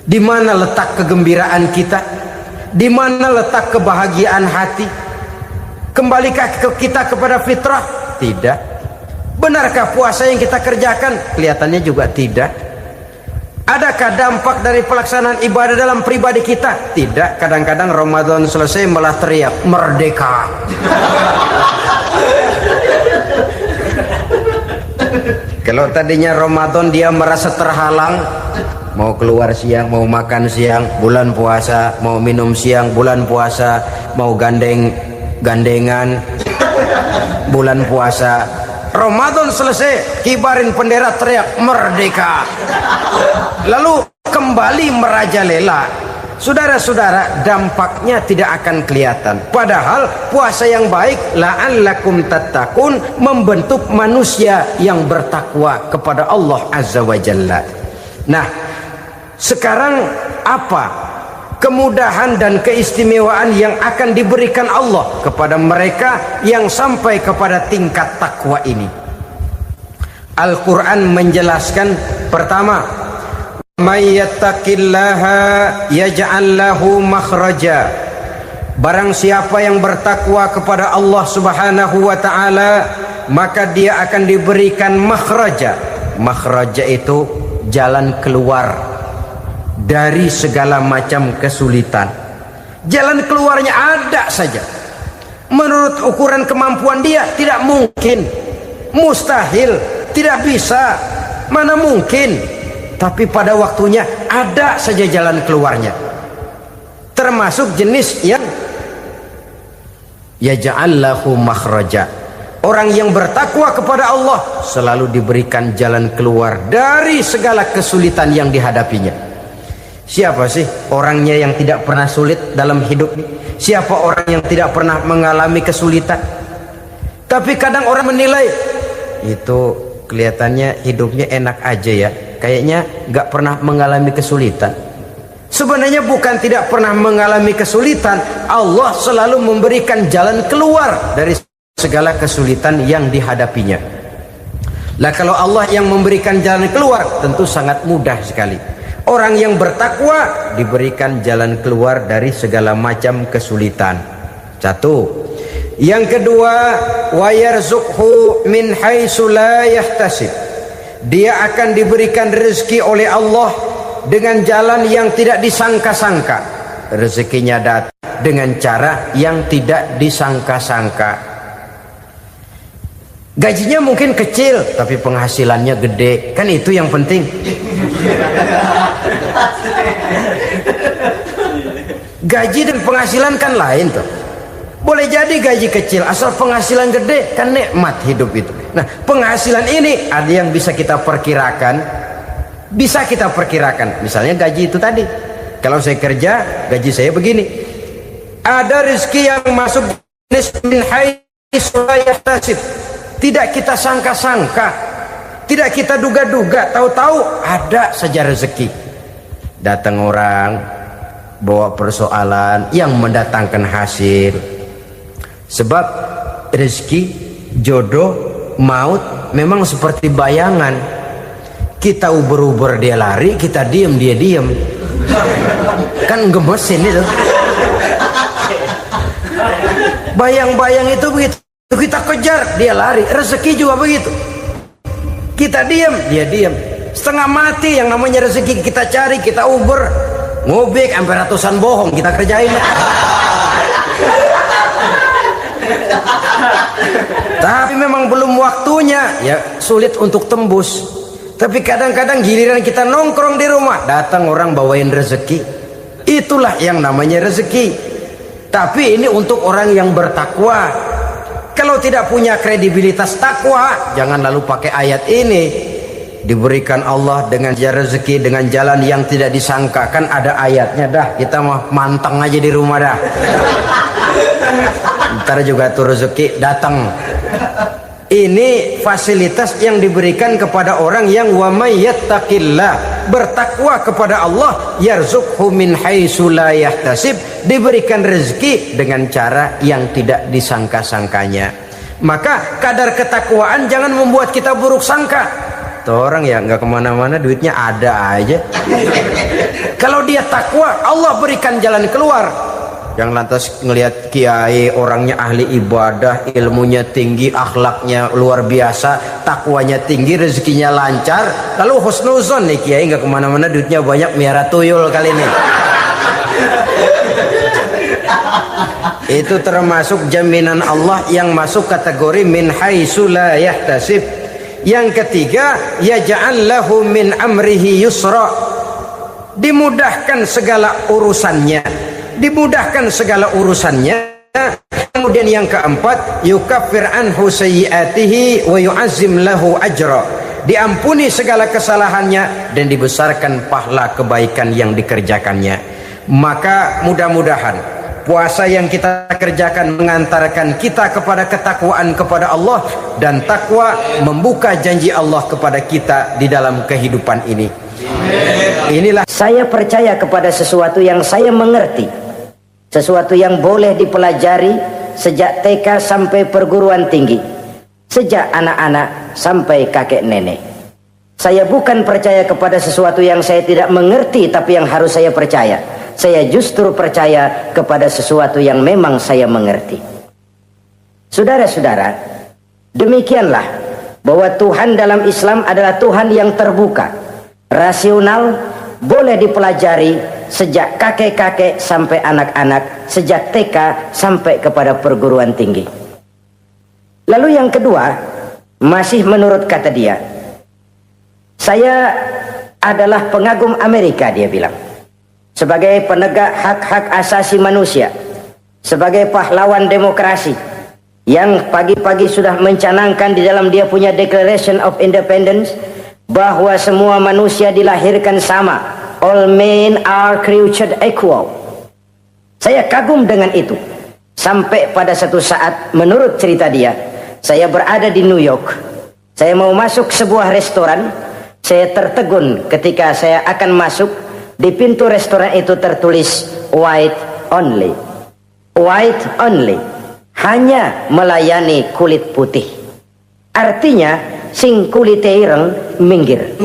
Di mana letak kegembiraan kita? Di mana letak kebahagiaan hati? Kembalikah kita kepada fitrah? Tidak. Benarkah puasa yang kita kerjakan? Kelihatannya juga tidak. Adakah dampak dari pelaksanaan ibadah dalam pribadi kita? Tidak. Kadang-kadang Ramadan selesai malah teriak merdeka. Kalau tadinya Ramadan dia merasa terhalang, mau keluar siang, mau makan siang, bulan puasa, mau minum siang, bulan puasa, mau gandengan, bulan puasa. Ramadan selesai, kibarin bendera, teriak merdeka. Lalu kembali merajalela. Saudara-saudara, dampaknya tidak akan kelihatan. Padahal puasa yang baik, la'allakum tattaqun, membentuk manusia yang bertakwa kepada Allah Azza wa Jalla. Nah, sekarang apa kemudahan dan keistimewaan yang akan diberikan Allah kepada mereka yang sampai kepada tingkat takwa ini? Al-Quran menjelaskan, pertama, may yattaqillaha yaj'al lahu makhraja. Barang siapa yang bertakwa kepada Allah Subhanahu wa taala, maka dia akan diberikan makhraja. Makhraja itu jalan keluar dari segala macam kesulitan. Jalan keluarnya ada saja. Menurut ukuran kemampuan dia tidak mungkin, mustahil, tidak bisa, mana mungkin. Tapi pada waktunya ada saja jalan keluarnya. Termasuk jenis yang yaj'al lahu makhraja. Orang yang bertakwa kepada Allah selalu diberikan jalan keluar dari segala kesulitan yang dihadapinya. Siapa sih orangnya yang tidak pernah sulit dalam hidup? Siapa orang yang tidak pernah mengalami kesulitan? Tapi kadang orang menilai, itu kelihatannya hidupnya enak aja ya, kayaknya gak pernah mengalami kesulitan. Sebenarnya bukan tidak pernah mengalami kesulitan, Allah selalu memberikan jalan keluar dari segala kesulitan yang dihadapinya. Lah kalau Allah yang memberikan jalan keluar, tentu sangat mudah sekali. Orang yang bertakwa diberikan jalan keluar dari segala macam kesulitan. Satu. Yang kedua, wa yarzuqhu min haitsu la yahtasib. Dia akan diberikan rezeki oleh Allah dengan jalan yang tidak disangka-sangka. Rezekinya datang dengan cara yang tidak disangka-sangka. Gajinya mungkin kecil, tapi penghasilannya gede. Kan itu yang penting. Gaji dan penghasilan kan lain tuh. Boleh jadi gaji kecil, asal penghasilan gede, kan nikmat hidup itu. Nah, penghasilan ini ada yang bisa kita perkirakan. Bisa kita perkirakan. Misalnya gaji itu tadi. Kalau saya kerja, gaji saya begini. Ada rezeki yang masuk min haitsu la yahtasib. Tidak kita sangka-sangka, tidak kita duga-duga, tahu-tahu ada saja rezeki. Datang orang bawa persoalan yang mendatangkan hasil. Sebab rezeki, jodoh, maut memang seperti bayangan. Kita uber-uber dia lari, kita diem dia diem. Kan gemesin itu. Bayang-bayang itu begitu. Kita kejar, dia lari. Rezeki juga begitu. Kita diam, dia diam. Setengah mati yang namanya rezeki kita cari, kita uber. ngobek sampai ratusan bohong kita kerjain. Tapi memang belum waktunya, ya sulit untuk tembus. Tapi kadang-kadang giliran kita nongkrong di rumah, datang orang bawain rezeki. Itulah yang namanya rezeki. Tapi ini untuk orang yang bertakwa. Kalau tidak punya kredibilitas takwa, jangan lalu pakai ayat ini. Diberikan Allah dengan rezeki dengan jalan yang tidak disangka. Kan ada ayatnya dah, kita mah manteng aja di rumah dah. Ntar juga tuh rezeki datang. Ini fasilitas yang diberikan kepada orang yang wa may yattaqillah, bertakwa kepada Allah, yarzuqhu min haitsu la yahtasib, diberikan rezeki dengan cara yang tidak disangka-sangkanya. Maka kadar ketakwaan jangan membuat kita buruk sangka. Tuh orang ya nggak kemana-mana, duitnya ada aja. Kalau dia takwa, Allah berikan jalan keluar. Yang lantas ngelihat kiai orangnya ahli ibadah, ilmunya tinggi, akhlaknya luar biasa, takwanya tinggi, rezekinya lancar, lalu husnuzon nih kiai nggak kemana-mana, duitnya banyak, miara tuyul kali ini. Itu termasuk jaminan Allah yang masuk kategori min haitsu la yahtasib. Yang ketiga, yaj'al lahu min amrihi yusra, dimudahkan segala urusannya, dimudahkan segala urusannya. Kemudian yang keempat, yukaffir anhu sayyiatihi wa yu'azzim lahu ajra, diampuni segala kesalahannya dan dibesarkan pahala kebaikan yang dikerjakannya. Maka mudah-mudahan puasa yang kita kerjakan mengantarkan kita kepada ketakwaan kepada Allah, dan takwa membuka janji Allah kepada kita di dalam kehidupan ini. Inilah saya percaya kepada sesuatu yang saya mengerti, sesuatu yang boleh dipelajari sejak TK sampai perguruan tinggi, sejak anak-anak sampai kakek nenek. Saya bukan percaya kepada sesuatu yang saya tidak mengerti tapi yang harus saya percaya. Saya justru percaya kepada sesuatu yang memang saya mengerti. Saudara-saudara, demikianlah bahwa Tuhan dalam Islam adalah Tuhan yang terbuka, rasional, boleh dipelajari sejak kakek-kakek sampai anak-anak, sejak TK sampai kepada perguruan tinggi. Lalu yang kedua, masih menurut kata dia, saya adalah pengagum Amerika, dia bilang. Sebagai penegak hak-hak asasi manusia, sebagai pahlawan demokrasi yang pagi-pagi sudah mencanangkan di dalam dia punya Declaration of Independence bahwa semua manusia dilahirkan sama, all men are created equal. Saya kagum dengan itu. Sampai pada satu saat, menurut cerita dia, saya berada di New York, saya mau masuk sebuah restoran, saya tertegun ketika saya akan masuk. Di pintu restoran itu tertulis white only, white only, hanya melayani kulit putih. Artinya sing kulite ireng minggir.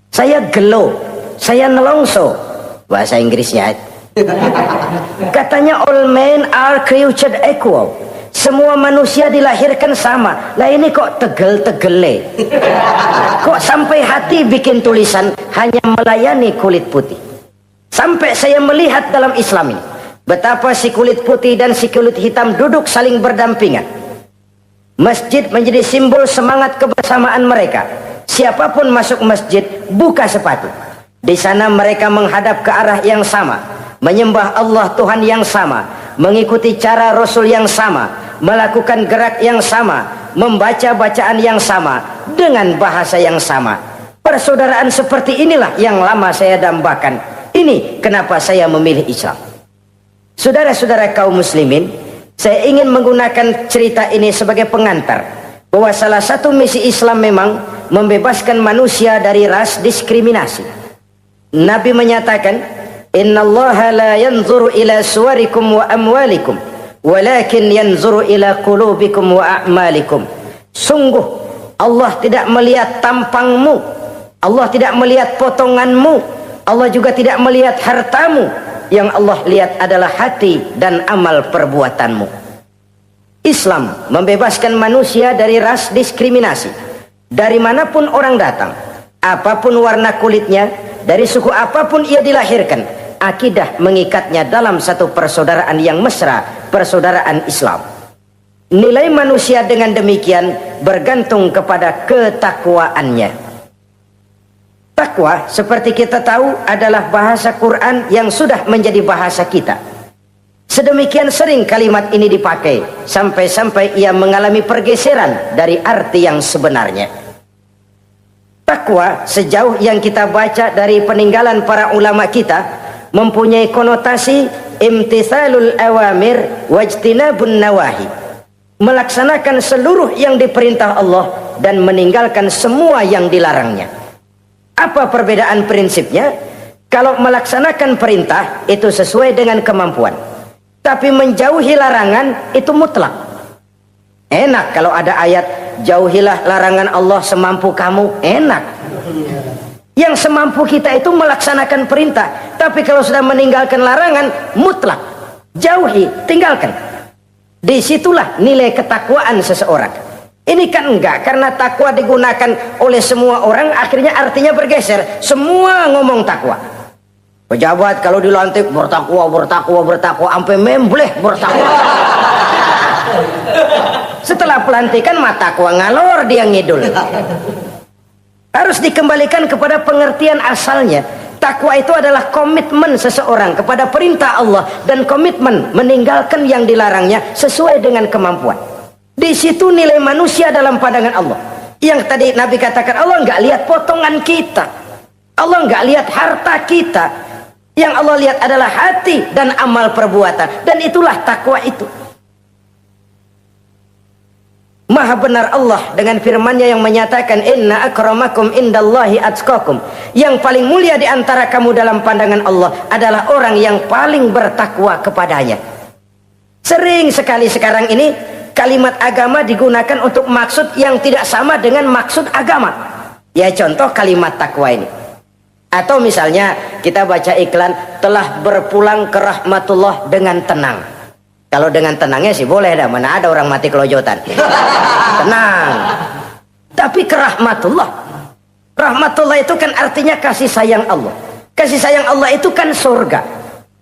Saya gelo, saya nelongso, bahasa Inggrisnya. Katanya all men are created equal, semua manusia dilahirkan sama. Lah ini kok tegel-tegele, kok sampai hati bikin tulisan hanya melayani kulit putih. Sampai saya melihat dalam Islam ini betapa si kulit putih dan si kulit hitam duduk saling berdampingan. Masjid menjadi simbol semangat kebersamaan mereka. Siapapun masuk masjid, buka sepatu. Di sana mereka menghadap ke arah yang sama, menyembah Allah Tuhan yang sama, mengikuti cara Rasul yang sama, melakukan gerak yang sama, membaca bacaan yang sama, dengan bahasa yang sama. Persaudaraan seperti inilah yang lama saya dambakan. Ini kenapa saya memilih Islam. Saudara-saudara kaum muslimin, saya ingin menggunakan cerita ini sebagai pengantar bahwa salah satu misi Islam memang membebaskan manusia dari ras diskriminasi. Nabi menyatakan, innallaha la yanzuru ila suwarikum wa amwalikum, walakin yanzuru ila qulubikum wa a'malikum. Sungguh Allah tidak melihat tampangmu, Allah tidak melihat potonganmu, Allah juga tidak melihat hartamu. Yang Allah lihat adalah hati dan amal perbuatanmu. Islam membebaskan manusia dari ras diskriminasi. Dari manapun orang datang, apapun warna kulitnya, dari suku apapun ia dilahirkan, akidah mengikatnya dalam satu persaudaraan yang mesra, persaudaraan Islam. Nilai manusia dengan demikian bergantung kepada ketakwaannya. Takwa, seperti kita tahu, adalah bahasa Quran yang sudah menjadi bahasa kita. Sedemikian sering kalimat ini dipakai, sampai-sampai ia mengalami pergeseran dari arti yang sebenarnya. Takwa, sejauh yang kita baca dari peninggalan para ulama kita, mempunyai konotasi imtithalul awamir wajtinabun nawahi, melaksanakan seluruh yang diperintah Allah dan meninggalkan semua yang dilarangnya. Apa perbedaan prinsipnya? Kalau melaksanakan perintah itu sesuai dengan kemampuan, tapi menjauhi larangan itu mutlak. Enak kalau ada ayat jauhilah larangan Allah semampu kamu, enak. Yang semampu kita itu melaksanakan perintah, tapi kalau sudah meninggalkan larangan mutlak, jauhi, tinggalkan. Disitulah nilai ketakwaan seseorang. Ini kan enggak, karena takwa digunakan oleh semua orang, akhirnya artinya bergeser. Semua ngomong takwa. Pejabat kalau dilantik bertakwa, bertakwa, bertakwa, sampai membleh bertakwa. Setelah pelantikan mata takwa ngalor, dia ngidul. Harus dikembalikan kepada pengertian asalnya. Takwa itu adalah komitmen seseorang kepada perintah Allah dan komitmen meninggalkan yang dilarangnya sesuai dengan kemampuan. Di situ nilai manusia dalam pandangan Allah. Yang tadi Nabi katakan, Allah nggak lihat potongan kita, Allah nggak lihat harta kita. Yang Allah lihat adalah hati dan amal perbuatan, dan itulah takwa itu. Maha benar Allah dengan firman-Nya yang menyatakan, inna akramakum indallahi atqakum. Yang paling mulia di antara kamu dalam pandangan Allah adalah orang yang paling bertakwa kepadanya. Sering sekali sekarang ini kalimat agama digunakan untuk maksud yang tidak sama dengan maksud agama. Ya contoh kalimat takwa ini. Atau misalnya kita baca iklan, telah berpulang ke rahmatullah dengan tenang. Kalau dengan tenangnya sih boleh dah, mana ada orang mati kelojotan. Tenang. Tapi ke rahmatullah. Rahmatullah itu kan artinya kasih sayang Allah. Kasih sayang Allah itu kan surga.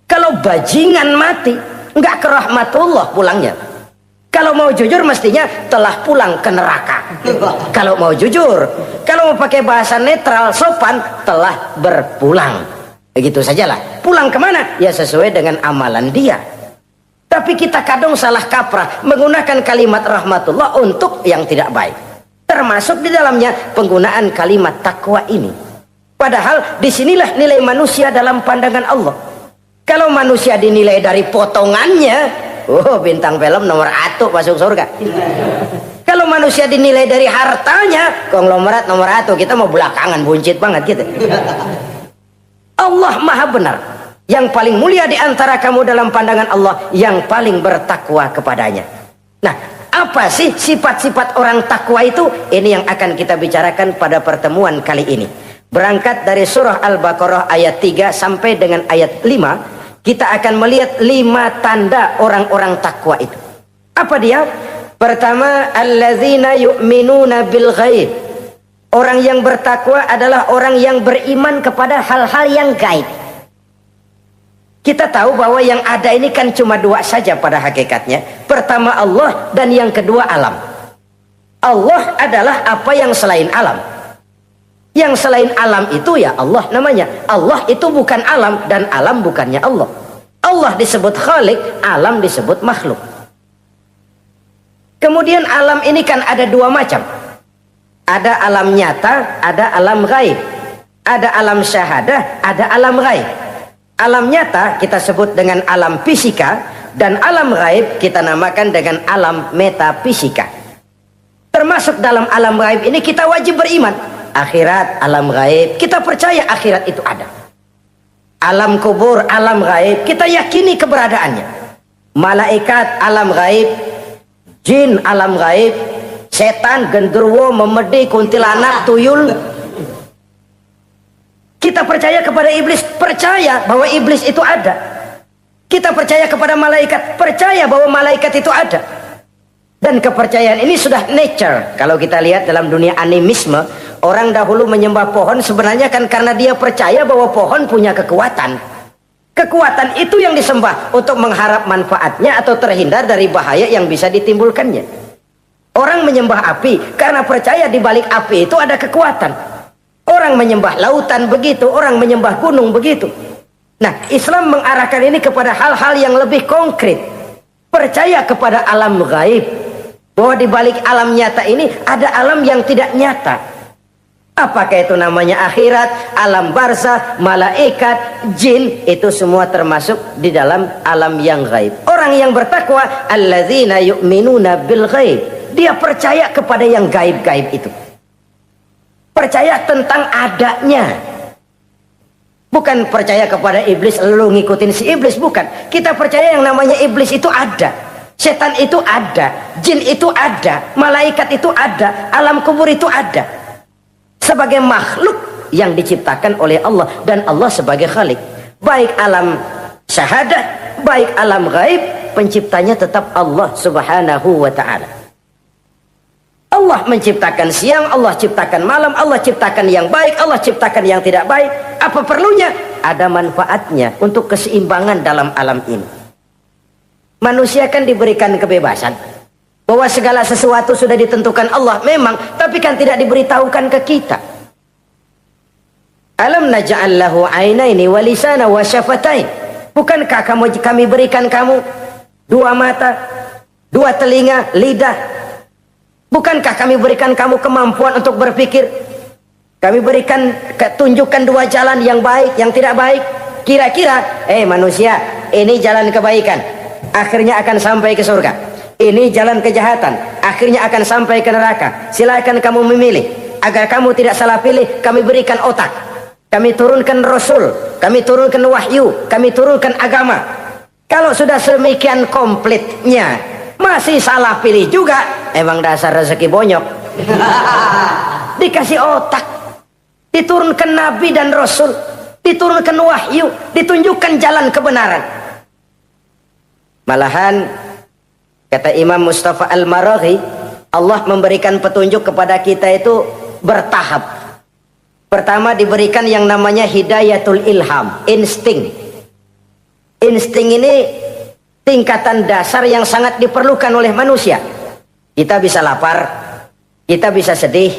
Kalau bajingan mati, enggak ke rahmatullah pulangnya. Kalau mau jujur mestinya telah pulang ke neraka. Kalau mau jujur, kalau mau pakai bahasa netral sopan, telah berpulang. Begitu sajalah. Pulang kemana? Ya sesuai dengan amalan dia. Tapi kita kadang salah kaprah menggunakan kalimat rahmatullah untuk yang tidak baik. Termasuk di dalamnya penggunaan kalimat takwa ini. Padahal disinilah nilai manusia dalam pandangan Allah. Kalau manusia dinilai dari potongannya, oh bintang film nomor 1 masuk surga. Kalau manusia dinilai dari hartanya, konglomerat nomor 1, kita mau belakangan, buncit banget gitu. Allah maha benar. Yang paling mulia di antara kamu dalam pandangan Allah, yang paling bertakwa kepadanya. Nah, apa sih sifat-sifat orang takwa itu? Ini yang akan kita bicarakan pada pertemuan kali ini. Berangkat dari surah Al-Baqarah ayat 3 sampai dengan ayat 5, kita akan melihat 5 tanda orang-orang takwa itu. Apa dia? Pertama, alladzina yu'minuna bil ghaib. Orang yang bertakwa adalah orang yang beriman kepada hal-hal yang gaib. Kita tahu bahwa yang ada ini kan cuma 2 saja pada hakikatnya. Pertama Allah, dan yang kedua alam. Allah adalah apa yang selain alam. Yang selain alam itu ya Allah namanya. Allah itu bukan alam, dan alam bukannya Allah. Allah disebut Khalik, alam disebut makhluk. Kemudian alam ini kan ada 2 macam. Ada alam nyata, ada alam gaib. Ada alam syahadah, ada alam gaib. Alam nyata kita sebut dengan alam fisika, dan alam gaib kita namakan dengan alam metafisika. Termasuk dalam alam gaib ini kita wajib beriman. Akhirat, alam gaib, kita percaya akhirat itu ada. Alam kubur, alam gaib, kita yakini keberadaannya. Malaikat, alam gaib. Jin, alam gaib. Setan, genderuwo, memedi, kuntilanak, tuyul. Kita percaya kepada iblis, percaya bahwa iblis itu ada. Kita percaya kepada malaikat, percaya bahwa malaikat itu ada. Dan kepercayaan ini sudah nature. Kalau kita lihat dalam dunia animisme, Orang dahulu menyembah pohon sebenarnya kan karena dia percaya bahwa pohon punya kekuatan. Kekuatan itu yang disembah untuk mengharap manfaatnya atau terhindar dari bahaya yang bisa ditimbulkannya. Orang menyembah api karena percaya di balik api itu ada kekuatan. Orang menyembah lautan begitu, orang menyembah gunung begitu. Nah, Islam mengarahkan ini kepada hal-hal yang lebih konkret. Percaya kepada alam gaib. Bahwa di balik alam nyata ini ada alam yang tidak nyata. Apakah itu namanya akhirat, alam barzah, malaikat, jin, itu semua termasuk di dalam alam yang gaib. Orang yang bertakwa, alladzina yu'minuna bil gaib. Dia percaya kepada yang gaib-gaib itu. Percaya tentang adanya. Bukan percaya kepada iblis, lalu ngikutin si iblis, bukan. Kita percaya yang namanya iblis itu ada. Setan itu ada, jin itu ada, malaikat itu ada, alam kubur itu ada. Sebagai makhluk yang diciptakan oleh Allah dan Allah sebagai khalik. Baik alam syahadat, baik alam gaib, penciptanya tetap Allah Subhanahu wa ta'ala. Allah menciptakan siang, Allah ciptakan malam, Allah ciptakan yang baik, Allah ciptakan yang tidak baik. Apa perlunya? Ada manfaatnya untuk keseimbangan dalam alam ini. Manusia kan diberikan kebebasan bahwa segala sesuatu sudah ditentukan Allah memang, tapi kan tidak diberitahukan ke kita. Alam naj'al lahu 'ainaini wa lisana wa syafatain. Bukankah kami berikan kamu dua mata, dua telinga, lidah? Bukankah kami berikan kamu kemampuan untuk berpikir? Kami berikan tunjukkan dua jalan yang baik, yang tidak baik. Kira-kira, manusia, ini jalan kebaikan, akhirnya akan sampai ke surga. Ini jalan kejahatan, akhirnya akan sampai ke neraka. Silakan kamu memilih. Agar kamu tidak salah pilih, kami berikan otak. Kami turunkan Rasul, kami turunkan wahyu, kami turunkan agama. Kalau sudah sedemikian komplitnya, masih salah pilih juga, emang dasar rezeki bonyok. Dikasih otak, diturunkan Nabi dan Rasul, diturunkan wahyu, ditunjukkan jalan kebenaran. Malahan kata Imam Mustafa Al-Maraghi, Allah memberikan petunjuk kepada kita itu bertahap. Pertama diberikan yang namanya hidayatul ilham, insting. Insting ini tingkatan dasar yang sangat diperlukan oleh manusia. Kita bisa lapar, kita bisa sedih,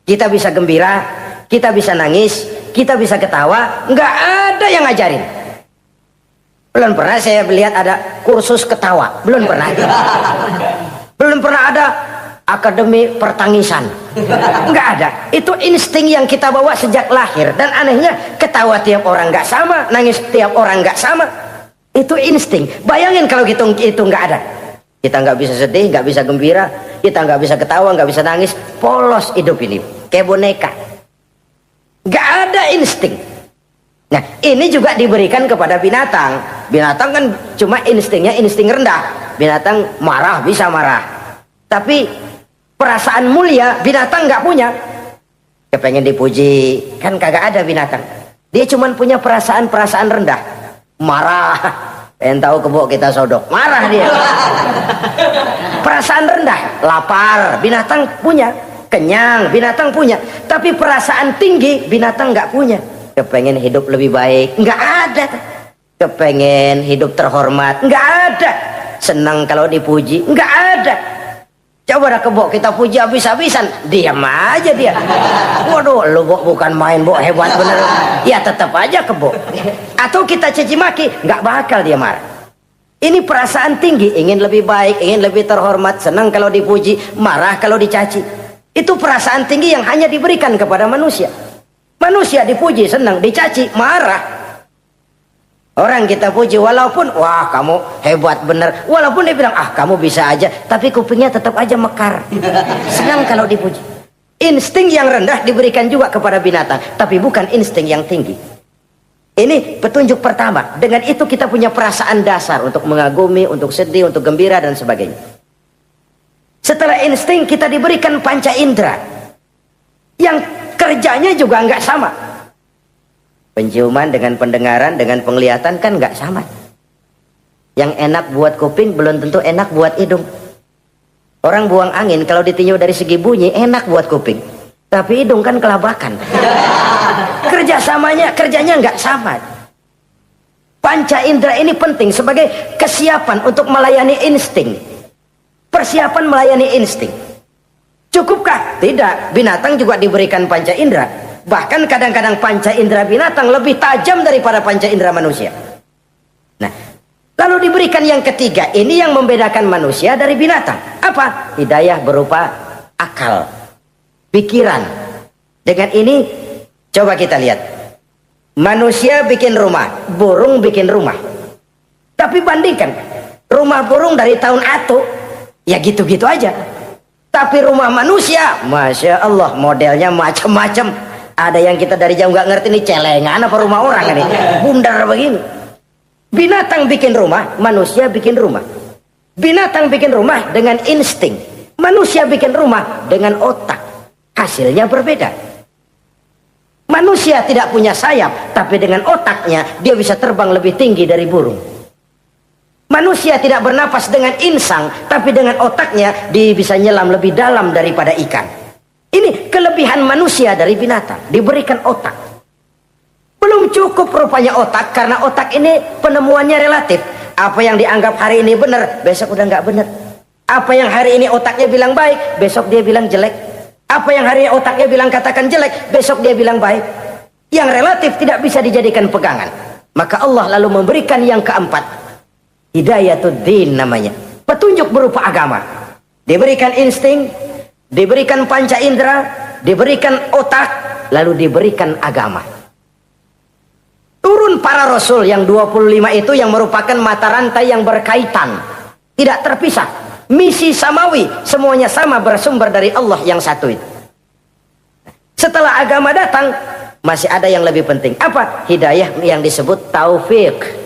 kita bisa gembira, kita bisa nangis, kita bisa ketawa. Nggak ada yang ngajarin. Belum pernah saya melihat ada kursus ketawa, belum pernah. Belum pernah ada akademi pertangisan, nggak ada. Itu insting yang kita bawa sejak lahir. Dan anehnya ketawa tiap orang nggak sama, nangis tiap orang nggak sama. Itu insting. Bayangin kalau gitu itu nggak ada. Kita nggak bisa sedih, nggak bisa gembira, kita nggak bisa ketawa, nggak bisa nangis. Polos hidup ini, kayak boneka. Nggak ada insting. Nah, ini juga diberikan kepada binatang. Binatang kan cuma instingnya insting rendah. Binatang marah bisa marah. Tapi perasaan mulia binatang nggak punya. Kepengen dipuji, kan kagak ada binatang. Dia cuma punya perasaan-perasaan rendah. Marah, pengen tahu kebo kita sodok, marah dia. Perasaan rendah, lapar, binatang punya. Kenyang, binatang punya. Tapi perasaan tinggi, binatang nggak punya. Kepengen hidup lebih baik, nggak ada. Kepengen hidup terhormat, nggak ada. Senang kalau dipuji, nggak ada. Coba dah kebo kita puji habis-habisan, diam aja dia. Waduh, lu bukan main, hebat bener. Ya tetap aja kebo. Atau kita caci maki, nggak bakal dia marah. Ini perasaan tinggi, ingin lebih baik, ingin lebih terhormat, senang kalau dipuji, marah kalau dicaci. Itu perasaan tinggi yang hanya diberikan kepada manusia. Manusia dipuji senang, dicaci marah. Orang kita puji walaupun wah kamu hebat bener, walaupun dia bilang ah kamu bisa aja, tapi kupingnya tetap aja mekar. Senang kalau dipuji. Insting yang rendah diberikan juga kepada binatang, tapi bukan insting yang tinggi. Ini petunjuk pertama. Dengan itu kita punya perasaan dasar untuk mengagumi, untuk sedih, untuk gembira dan sebagainya. Setelah insting kita diberikan panca indera yang kerjanya juga nggak sama. Penciuman dengan pendengaran dengan penglihatan kan nggak sama. Yang enak buat kuping belum tentu enak buat hidung. Orang buang angin kalau ditinjau dari segi bunyi enak buat kuping, Tapi hidung kan kelabakan. Kerjanya nggak sama. Panca indera ini penting sebagai kesiapan untuk melayani insting. Persiapan melayani insting. Cukupkah? Tidak. Binatang juga diberikan panca indera. Bahkan kadang-kadang panca indera binatang lebih tajam daripada panca indera manusia. Nah, lalu diberikan yang ketiga. Ini yang membedakan manusia dari binatang. Apa? Hidayah berupa akal, pikiran. Dengan ini coba kita lihat. Manusia bikin rumah, burung bikin rumah. Tapi bandingkan, rumah burung dari tahun atu, ya gitu-gitu aja. Tapi rumah manusia, Masya Allah, modelnya macam-macam. Ada yang kita dari jauh nggak ngerti ini celengan apa rumah orang ini, bundar begini. Binatang bikin rumah, manusia bikin rumah. Binatang bikin rumah dengan insting, manusia bikin rumah dengan otak. Hasilnya berbeda. Manusia tidak punya sayap, tapi dengan otaknya dia bisa terbang lebih tinggi dari burung. Manusia tidak bernapas dengan insang, tapi dengan otaknya dia bisa nyelam lebih dalam daripada ikan. Ini kelebihan manusia dari binatang, diberikan otak. Belum cukup rupanya otak, karena otak ini penemuannya relatif. Apa yang dianggap hari ini benar, besok udah nggak benar. Apa yang hari ini otaknya bilang baik, besok dia bilang jelek. Apa yang hari ini otaknya bilang katakan jelek, besok dia bilang baik. Yang relatif tidak bisa dijadikan pegangan. Maka Allah lalu memberikan yang keempat. Hidayatuddin namanya. Petunjuk berupa agama. Diberikan insting, diberikan panca indera, diberikan otak, lalu diberikan agama. Turun para rasul yang 25 itu yang merupakan mata rantai yang berkaitan. Tidak terpisah. Misi samawi, semuanya sama bersumber dari Allah yang satu itu. Setelah agama datang, masih ada yang lebih penting. Apa? Hidayah yang disebut taufik.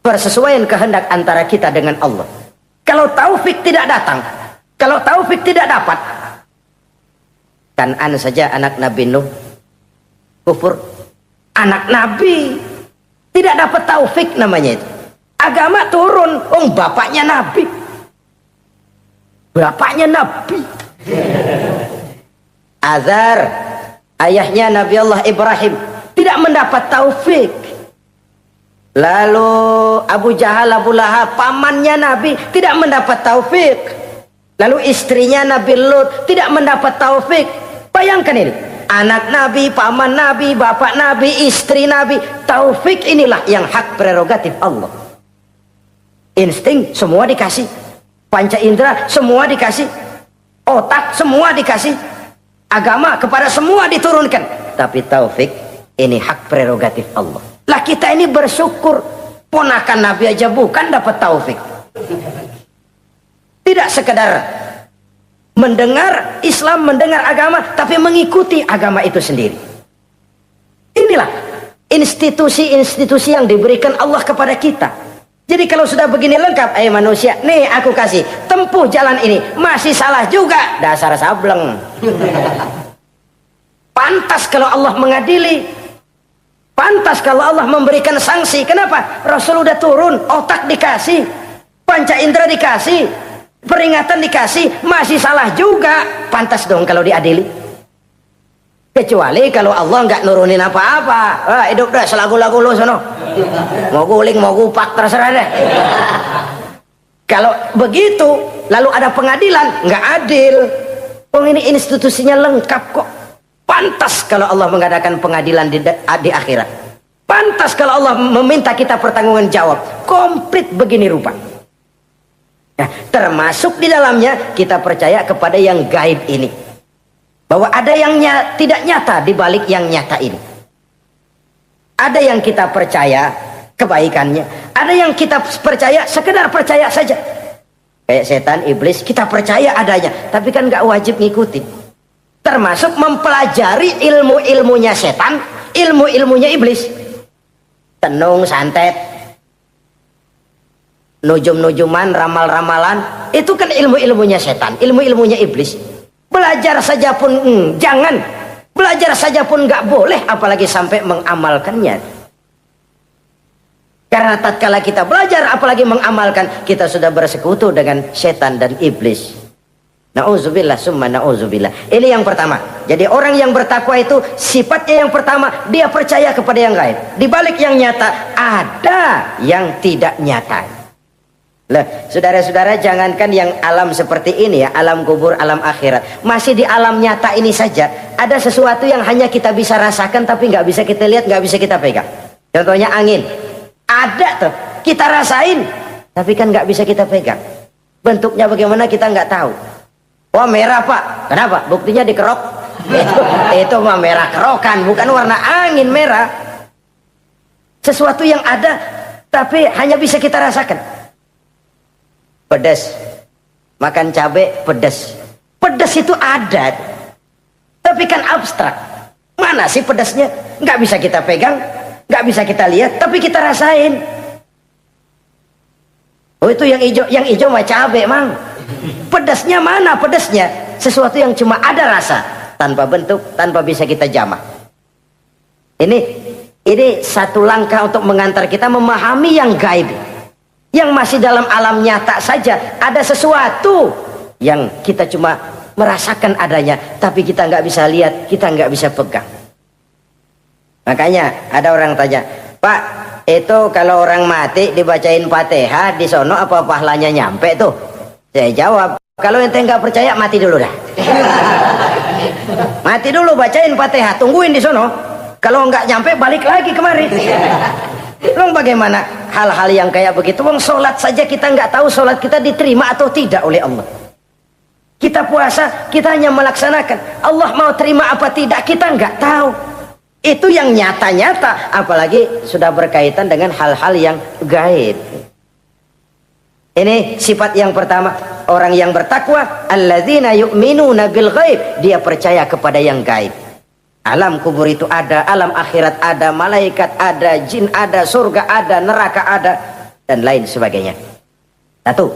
Persesuaian kehendak antara kita dengan Allah. Kalau taufik tidak datang, kalau taufik tidak dapat, Kan'an saja anak Nabi Nuh kufur. Anak Nabi tidak dapat taufik namanya itu. Agama turun, bapaknya Nabi. Bapaknya Nabi. Azar, ayahnya Nabi Allah Ibrahim, tidak mendapat taufik. Lalu Abu Jahal, Abu Lahab, pamannya Nabi, tidak mendapat taufik. Lalu istrinya Nabi Lut tidak mendapat taufik. Bayangkan ini, anak Nabi, paman Nabi, bapak Nabi, istri Nabi. Taufik inilah yang hak prerogatif Allah. Insting semua dikasih, panca indera semua dikasih, otak semua dikasih, agama kepada semua diturunkan. Tapi taufik ini hak prerogatif Allah. Lah kita ini bersyukur, ponakan Nabi aja bukan dapat taufik. Tidak sekedar mendengar Islam, mendengar agama, tapi mengikuti agama itu sendiri. Inilah institusi-institusi yang diberikan Allah kepada kita. Jadi kalau sudah begini lengkap, manusia, nih aku kasih, tempuh jalan ini, masih salah juga, dasar sableng. Pantas kalau Allah mengadili, pantas kalau Allah memberikan sanksi. Kenapa? Rasul udah turun, otak dikasih, panca indera dikasih, peringatan dikasih, masih salah juga, pantas dong kalau diadili. Kecuali kalau Allah nggak nurunin apa-apa, hidup dah selagu-lagu lu sono, mau guling mau gupak terserah deh. Kalau begitu lalu ada pengadilan, nggak adil. Ini institusinya lengkap kok. Pantas kalau Allah mengadakan pengadilan di akhirat. Pantas kalau Allah meminta kita pertanggungan jawab komplit begini rupa. Nah, termasuk di dalamnya kita percaya kepada yang gaib ini. Bahwa ada yang tidak nyata di balik yang nyata ini. Ada yang kita percaya kebaikannya, ada yang kita percaya sekedar percaya saja. Kayak setan, iblis, kita percaya adanya, tapi kan nggak wajib ngikutin. Termasuk mempelajari ilmu-ilmunya setan, ilmu-ilmunya iblis. Tenung, santet, nujum-nujuman, ramal-ramalan, itu kan ilmu-ilmunya setan, ilmu-ilmunya iblis. Belajar saja pun jangan, belajar saja pun nggak boleh, apalagi sampai mengamalkannya. Karena tatkala kita belajar apalagi mengamalkan, kita sudah bersekutu dengan setan dan iblis. Na'udzubillah summa na'udzubillah. Ini yang pertama. Jadi orang yang bertakwa itu sifatnya yang pertama, dia percaya kepada yang gaib. Di balik yang nyata ada yang tidak nyata. Lah, saudara-saudara, jangankan yang alam seperti ini ya, alam kubur, alam akhirat, masih di alam nyata ini saja ada sesuatu yang hanya kita bisa rasakan tapi nggak bisa kita lihat, nggak bisa kita pegang. Contohnya angin, ada tuh, kita rasain tapi kan nggak bisa kita pegang. Bentuknya bagaimana kita nggak tahu. Wah, merah pak, kenapa? Buktinya dikerok. Itu mah merah kerokan, bukan warna angin merah. Sesuatu yang ada tapi hanya bisa kita rasakan. Pedas, makan cabai pedas. Pedas itu ada, tapi kan abstrak. Mana sih pedasnya? Nggak bisa kita pegang, nggak bisa kita lihat, tapi kita rasain. Oh, itu yang hijau mah cabai, mang. Pedasnya mana pedasnya? Sesuatu yang cuma ada rasa, tanpa bentuk, tanpa bisa kita jamah. Ini satu langkah untuk mengantar kita memahami yang gaib, yang masih dalam alam nyata saja. Ada sesuatu yang kita cuma merasakan adanya, tapi kita nggak bisa lihat, kita nggak bisa pegang. Makanya ada orang tanya, Pak, itu kalau orang mati dibacain Fatihah di sono apa pahalanya nyampe tuh? Saya jawab, kalau ente nggak percaya mati dulu dah. Mati dulu, bacain Fatihah, tungguin di sono. Kalau nggak nyampe balik lagi kemari. Long bagaimana hal-hal yang kayak begitu? Wong sholat saja kita nggak tahu sholat kita diterima atau tidak oleh Allah. Kita puasa, kita hanya melaksanakan. Allah mau terima apa tidak kita nggak tahu. Itu yang nyata-nyata, apalagi sudah berkaitan dengan hal-hal yang gaib. Ini sifat yang pertama, orang yang bertakwa, alladzina yu'minuna bil ghaib, dia percaya kepada yang gaib. Alam kubur itu ada, alam akhirat ada, malaikat ada, jin ada, surga ada, neraka ada, dan lain sebagainya. Satu.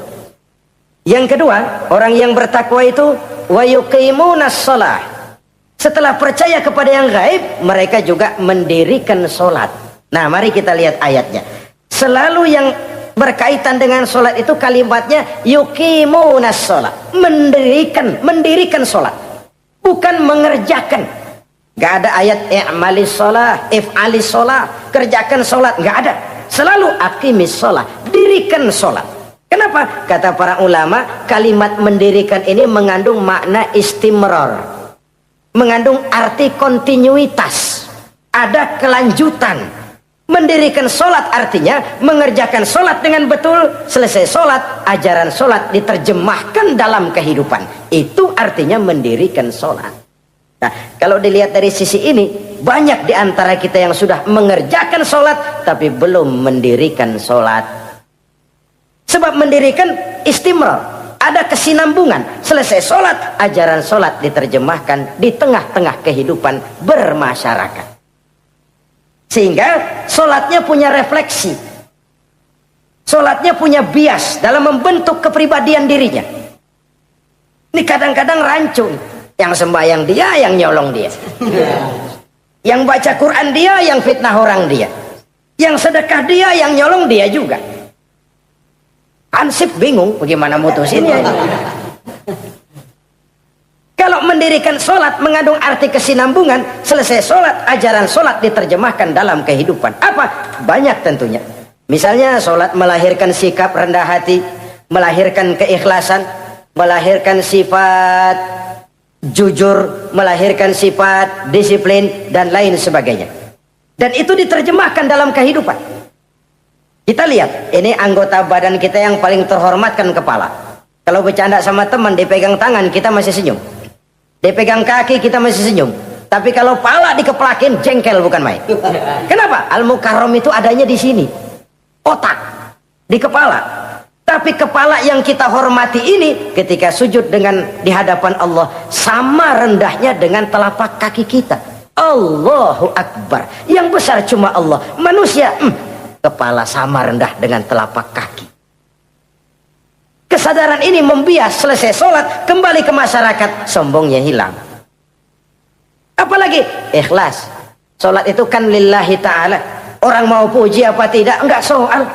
Yang kedua, orang yang bertakwa itu wa yuqimunas shalah. Setelah percaya kepada yang gaib, mereka juga mendirikan sholat. Nah, mari kita lihat ayatnya. Selalu yang berkaitan dengan sholat itu kalimatnya yuqimunas sholat, mendirikan sholat, bukan mengerjakan. Gak ada ayat i'malis sholat, if'alis sholat, kerjakan sholat, gak ada. Selalu aqimis sholat, dirikan sholat. Kenapa? Kata para ulama, kalimat mendirikan ini mengandung makna istimrar, mengandung arti kontinuitas, ada kelanjutan. Mendirikan sholat artinya mengerjakan sholat dengan betul. Selesai sholat, ajaran sholat diterjemahkan dalam kehidupan. Itu artinya mendirikan sholat. Nah, kalau dilihat dari sisi ini, banyak di antara kita yang sudah mengerjakan sholat tapi belum mendirikan sholat. Sebab mendirikan istimrar, ada kesinambungan. Selesai sholat, ajaran sholat diterjemahkan di tengah-tengah kehidupan bermasyarakat. Sehingga sholatnya punya refleksi, sholatnya punya bias dalam membentuk kepribadian dirinya. Ini kadang-kadang rancu, yang sembahyang dia, yang nyolong dia, yang baca Quran dia, yang fitnah orang dia, yang sedekah dia, yang nyolong dia juga. Ansip bingung bagaimana mutusinnya. Kalau mendirikan sholat mengandung arti kesinambungan, selesai sholat, ajaran sholat diterjemahkan dalam kehidupan. Apa? Banyak tentunya. Misalnya sholat melahirkan sikap rendah hati, melahirkan keikhlasan, melahirkan sifat jujur, melahirkan sifat disiplin, dan lain sebagainya. Dan itu diterjemahkan dalam kehidupan. Kita lihat, ini anggota badan kita yang paling terhormat kan kepala. Kalau bercanda sama teman, dipegang tangan, kita masih senyum. Dipegang kaki kita masih senyum. Tapi kalau pala dikeplakin, jengkel bukan main. Kenapa? Al-Mukarram itu adanya di sini, otak, di kepala. Tapi kepala yang kita hormati ini, ketika sujud di hadapan Allah, sama rendahnya dengan telapak kaki kita. Allahu Akbar. Yang besar cuma Allah. Manusia, kepala sama rendah dengan telapak kaki. Kesadaran ini membias, selesai sholat, kembali ke masyarakat, sombongnya hilang. Apalagi ikhlas. Sholat itu kan lillahi ta'ala. Orang mau puji apa tidak, enggak soal.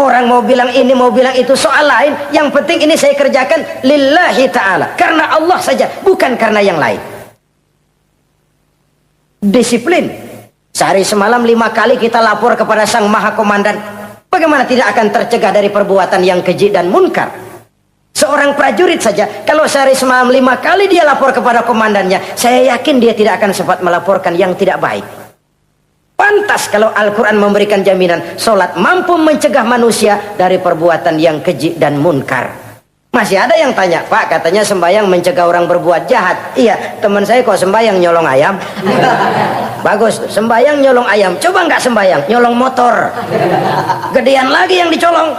Orang mau bilang ini, mau bilang itu, soal lain. Yang penting ini saya kerjakan lillahi ta'ala, karena Allah saja, bukan karena yang lain. Disiplin. Sehari semalam 5 kali kita lapor kepada Sang Maha Komandan. Bagaimana tidak akan tercegah dari perbuatan yang keji dan munkar? Seorang prajurit saja, kalau sehari semalam 5 kali dia lapor kepada komandannya, saya yakin dia tidak akan sempat melaporkan yang tidak baik. Pantas kalau Al-Quran memberikan jaminan, solat mampu mencegah manusia dari perbuatan yang keji dan munkar. Masih ada yang tanya, Pak, katanya sembahyang mencegah orang berbuat jahat. Iya, teman saya kok sembahyang nyolong ayam. Bagus, sembahyang nyolong ayam. Coba nggak sembahyang, nyolong motor. Gedean lagi yang dicolong.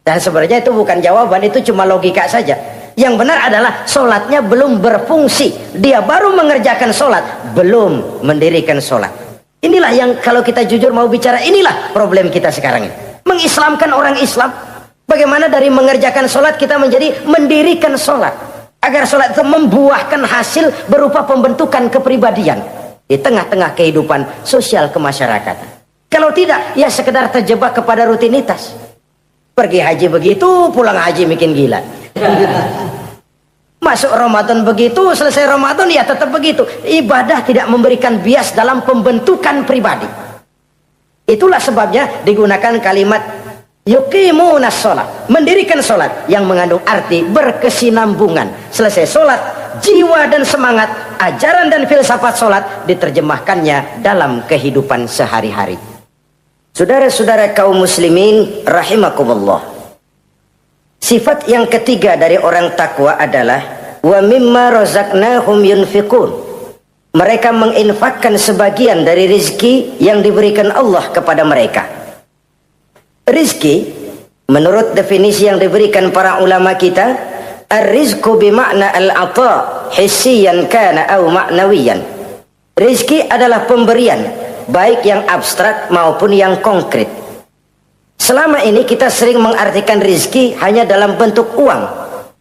Dan sebenarnya itu bukan jawaban, itu cuma logika saja. Yang benar adalah solatnya belum berfungsi. Dia baru mengerjakan solat, belum mendirikan solat. Inilah yang kalau kita jujur mau bicara, inilah problem kita sekarang ini. Mengislamkan orang Islam. Bagaimana dari mengerjakan solat kita menjadi mendirikan solat. Agar solat itu membuahkan hasil berupa pembentukan kepribadian di tengah-tengah kehidupan sosial kemasyarakatan. Kalau tidak, ya sekedar terjebak kepada rutinitas. Pergi haji begitu, pulang haji bikin gila. Masuk Ramadan begitu, selesai Ramadan ya tetap begitu. Ibadah tidak memberikan bias dalam pembentukan pribadi. Itulah sebabnya digunakan kalimat yuqimunas sholat, mendirikan sholat, yang mengandung arti berkesinambungan. Selesai sholat, jiwa dan semangat, ajaran dan filsafat sholat diterjemahkannya dalam kehidupan sehari-hari. Saudara-saudara kaum muslimin rahimakumullah, sifat yang ketiga dari orang takwa adalah wa mimma razaqnahum yunfiqun. Mereka menginfakkan sebagian dari rezeki yang diberikan Allah kepada mereka. Rizki, menurut definisi yang diberikan para ulama kita, ar-rizku bimakna al-ata hissiyan kana au ma'nawiyan. Rizki adalah pemberian, baik yang abstrak maupun yang konkret. Selama ini kita sering mengartikan rizki hanya dalam bentuk uang,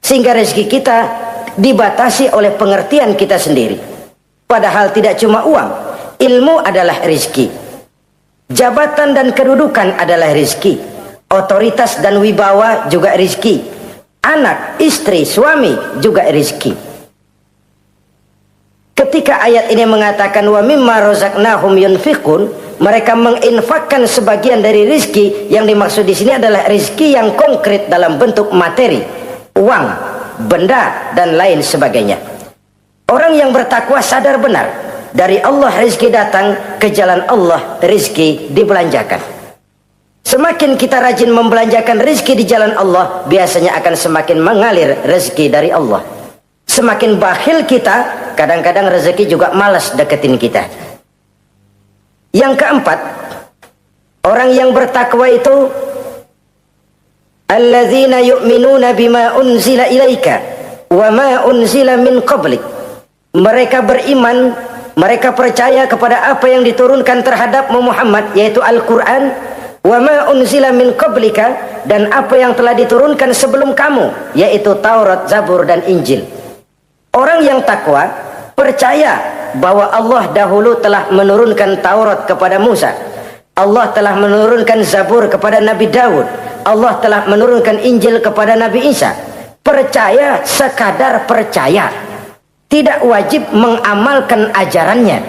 sehingga rizki kita dibatasi oleh pengertian kita sendiri. Padahal tidak cuma uang, ilmu adalah rizki. Jabatan dan kedudukan adalah rizki. Otoritas dan wibawa juga rizki. Anak, istri, suami juga rizki. Ketika ayat ini mengatakan wa mimma razaqnahum yunfiqun, mereka menginfakkan sebagian dari rizki. Yang dimaksud di sini adalah rizki yang konkret dalam bentuk materi, uang, benda dan lain sebagainya. Orang yang bertakwa sadar benar, dari Allah rezeki datang, ke jalan Allah rezeki dibelanjakan. Semakin kita rajin membelanjakan rezeki di jalan Allah, biasanya akan semakin mengalir rezeki dari Allah. Semakin bakhil kita, kadang-kadang rezeki juga malas deketin kita. Yang keempat, orang yang bertakwa itu alladzina yu'minuna bima unzila ilaika wa ma unzila min qablik. Mereka beriman, mereka percaya kepada apa yang diturunkan terhadap Muhammad, yaitu Al-Quran, wa ma unzila min qablika, dan apa yang telah diturunkan sebelum kamu, yaitu Taurat, Zabur dan Injil. Orang yang takwa percaya bahwa Allah dahulu telah menurunkan Taurat kepada Musa, Allah telah menurunkan Zabur kepada Nabi Daud, Allah telah menurunkan Injil kepada Nabi Isa. Percaya sekadar percaya, tidak wajib mengamalkan ajarannya.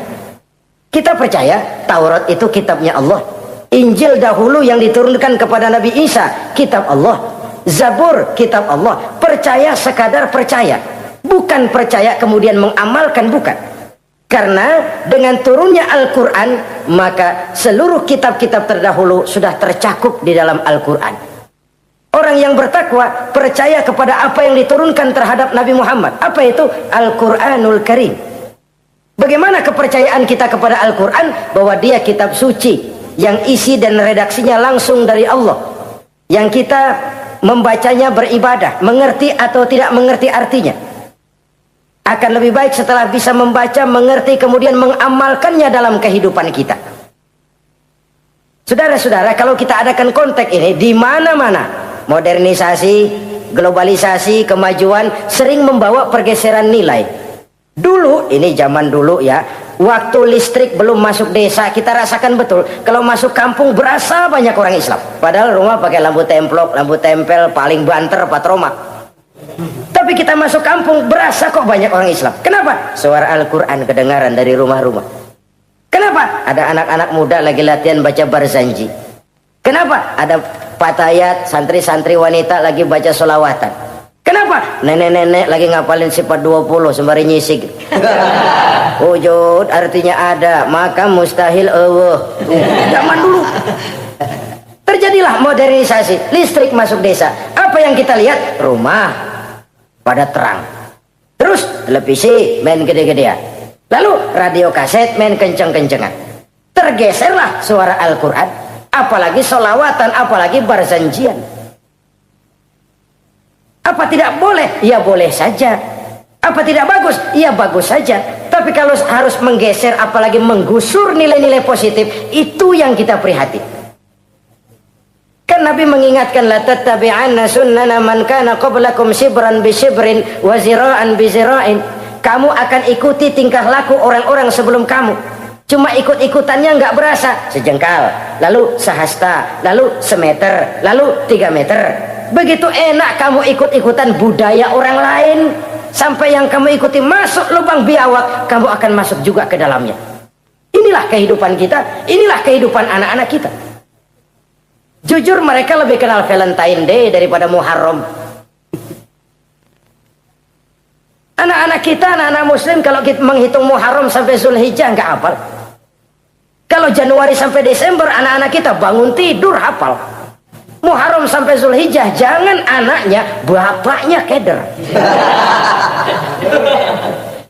Kita percaya Taurat itu kitabnya Allah, Injil dahulu yang diturunkan kepada Nabi Isa kitab Allah, Zabur kitab Allah. Percaya sekadar percaya, bukan percaya kemudian mengamalkan, bukan. Karena dengan turunnya Al-Quran, maka seluruh kitab-kitab terdahulu sudah tercakup di dalam Al-Quran. Orang yang bertakwa percaya kepada apa yang diturunkan terhadap Nabi Muhammad. Apa itu? Al-Quranul Karim. Bagaimana kepercayaan kita kepada Al-Quran? Bahwa dia kitab suci yang isi dan redaksinya langsung dari Allah, yang kita membacanya beribadah, mengerti atau tidak mengerti artinya. Akan lebih baik setelah bisa membaca, mengerti, kemudian mengamalkannya dalam kehidupan kita. Saudara-saudara, kalau kita adakan konteks ini di mana-mana, modernisasi, globalisasi, kemajuan sering membawa pergeseran nilai. Dulu, ini zaman dulu ya, waktu listrik belum masuk desa, kita rasakan betul kalau masuk kampung berasa banyak orang Islam, padahal rumah pakai lampu templok, lampu tempel, paling banter patroma. Tapi kita masuk kampung berasa kok banyak orang Islam. Kenapa? Suara Al-Quran kedengaran dari rumah-rumah. Kenapa? Ada anak-anak muda lagi latihan baca barzanji. Kenapa? Ada patayat, santri-santri wanita lagi baca solawatan. Kenapa? Nenek-nenek lagi ngapalin sifat 20 sembari nyisik. Wujud artinya ada, maka mustahil Allah. Zaman dulu terjadilah modernisasi, listrik masuk desa. Apa yang kita lihat? Rumah pada terang, terus televisi main gede-gedean, lalu radio kaset main kenceng-kencengan. Tergeserlah suara Al-Quran, apalagi solawatan, apalagi barzanjian. Apa tidak boleh? Ya boleh saja. Apa tidak bagus? Ya bagus saja. Tapi kalau harus menggeser, apalagi menggusur nilai-nilai positif, itu yang kita prihatin. Kan Nabi mengingatkan, la tattabi'anna sunnana man kana qablakum shibran bi shibrin wa zira'an bi zira'in. Kamu akan ikuti tingkah laku orang-orang sebelum kamu. Cuma ikut-ikutannya nggak berasa, sejengkal, lalu sehasta, lalu semeter, lalu 3 meter. Begitu enak kamu ikut-ikutan budaya orang lain, sampai yang kamu ikuti masuk lubang biawak, kamu akan masuk juga ke dalamnya. Inilah kehidupan kita, inilah kehidupan anak-anak kita. Jujur mereka lebih kenal Valentine Day daripada Muharram. Anak-anak kita, anak-anak muslim, kalau kita menghitung Muharram sampai Zulhijjah nggak hafal. Kalau Januari sampai Desember, anak-anak kita bangun tidur hafal. Muharram sampai Zulhijjah, jangan anaknya, bapaknya keder.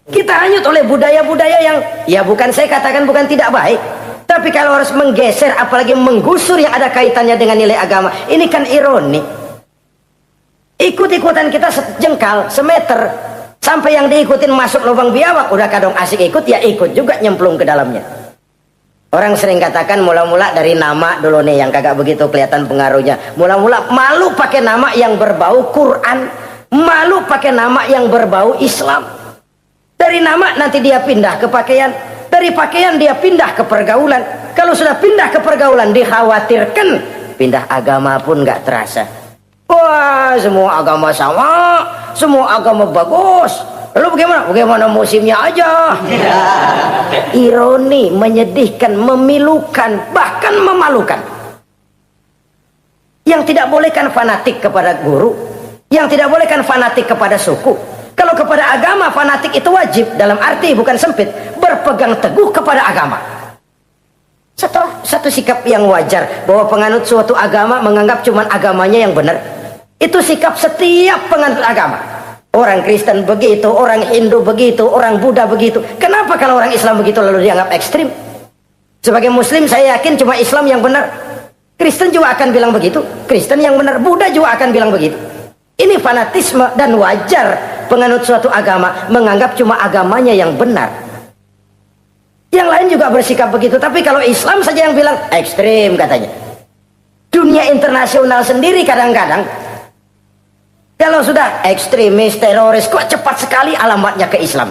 Kita hanyut oleh budaya-budaya yang, ya bukan saya katakan bukan tidak baik, tapi kalau harus menggeser, apalagi menggusur yang ada kaitannya dengan nilai agama, ini kan ironi. Ikut-ikutan kita sejengkal, semeter, sampai yang diikutin masuk lubang biawak, udah kadang asik ikut, ya ikut juga nyemplung ke dalamnya. Orang sering katakan mula-mula dari nama dulu nih yang kagak begitu kelihatan pengaruhnya. Mula-mula malu pakai nama yang berbau Quran, malu pakai nama yang berbau Islam. Dari nama nanti dia pindah ke pakaian, dari pakaian dia pindah ke pergaulan. Kalau sudah pindah ke pergaulan, dikhawatirkan pindah agama pun nggak terasa. Wah, semua agama sama, semua agama bagus. Lalu bagaimana? Bagaimana musimnya aja. Ironi, menyedihkan, memilukan, bahkan memalukan. Yang tidak boleh kan fanatik kepada guru, yang tidak boleh kan fanatik kepada suku. Kalau kepada agama, fanatik itu wajib, dalam arti bukan sempit, berpegang teguh kepada agama. Satu sikap yang wajar, bahwa penganut suatu agama menganggap cuma agamanya yang benar. Itu sikap setiap penganut agama. Orang Kristen begitu, orang Hindu begitu, orang Buddha begitu. Kenapa kalau orang Islam begitu lalu dianggap ekstrim? Sebagai Muslim saya yakin cuma Islam yang benar. Kristen juga akan bilang begitu. Kristen yang benar, Buddha juga akan bilang begitu. Ini fanatisme, dan wajar penganut suatu agama menganggap cuma agamanya yang benar. Yang lain juga bersikap begitu. Tapi kalau Islam saja yang bilang ekstrim katanya. Dunia internasional sendiri kadang-kadang, kalau sudah ekstremis, teroris, kok cepat sekali alamatnya ke Islam.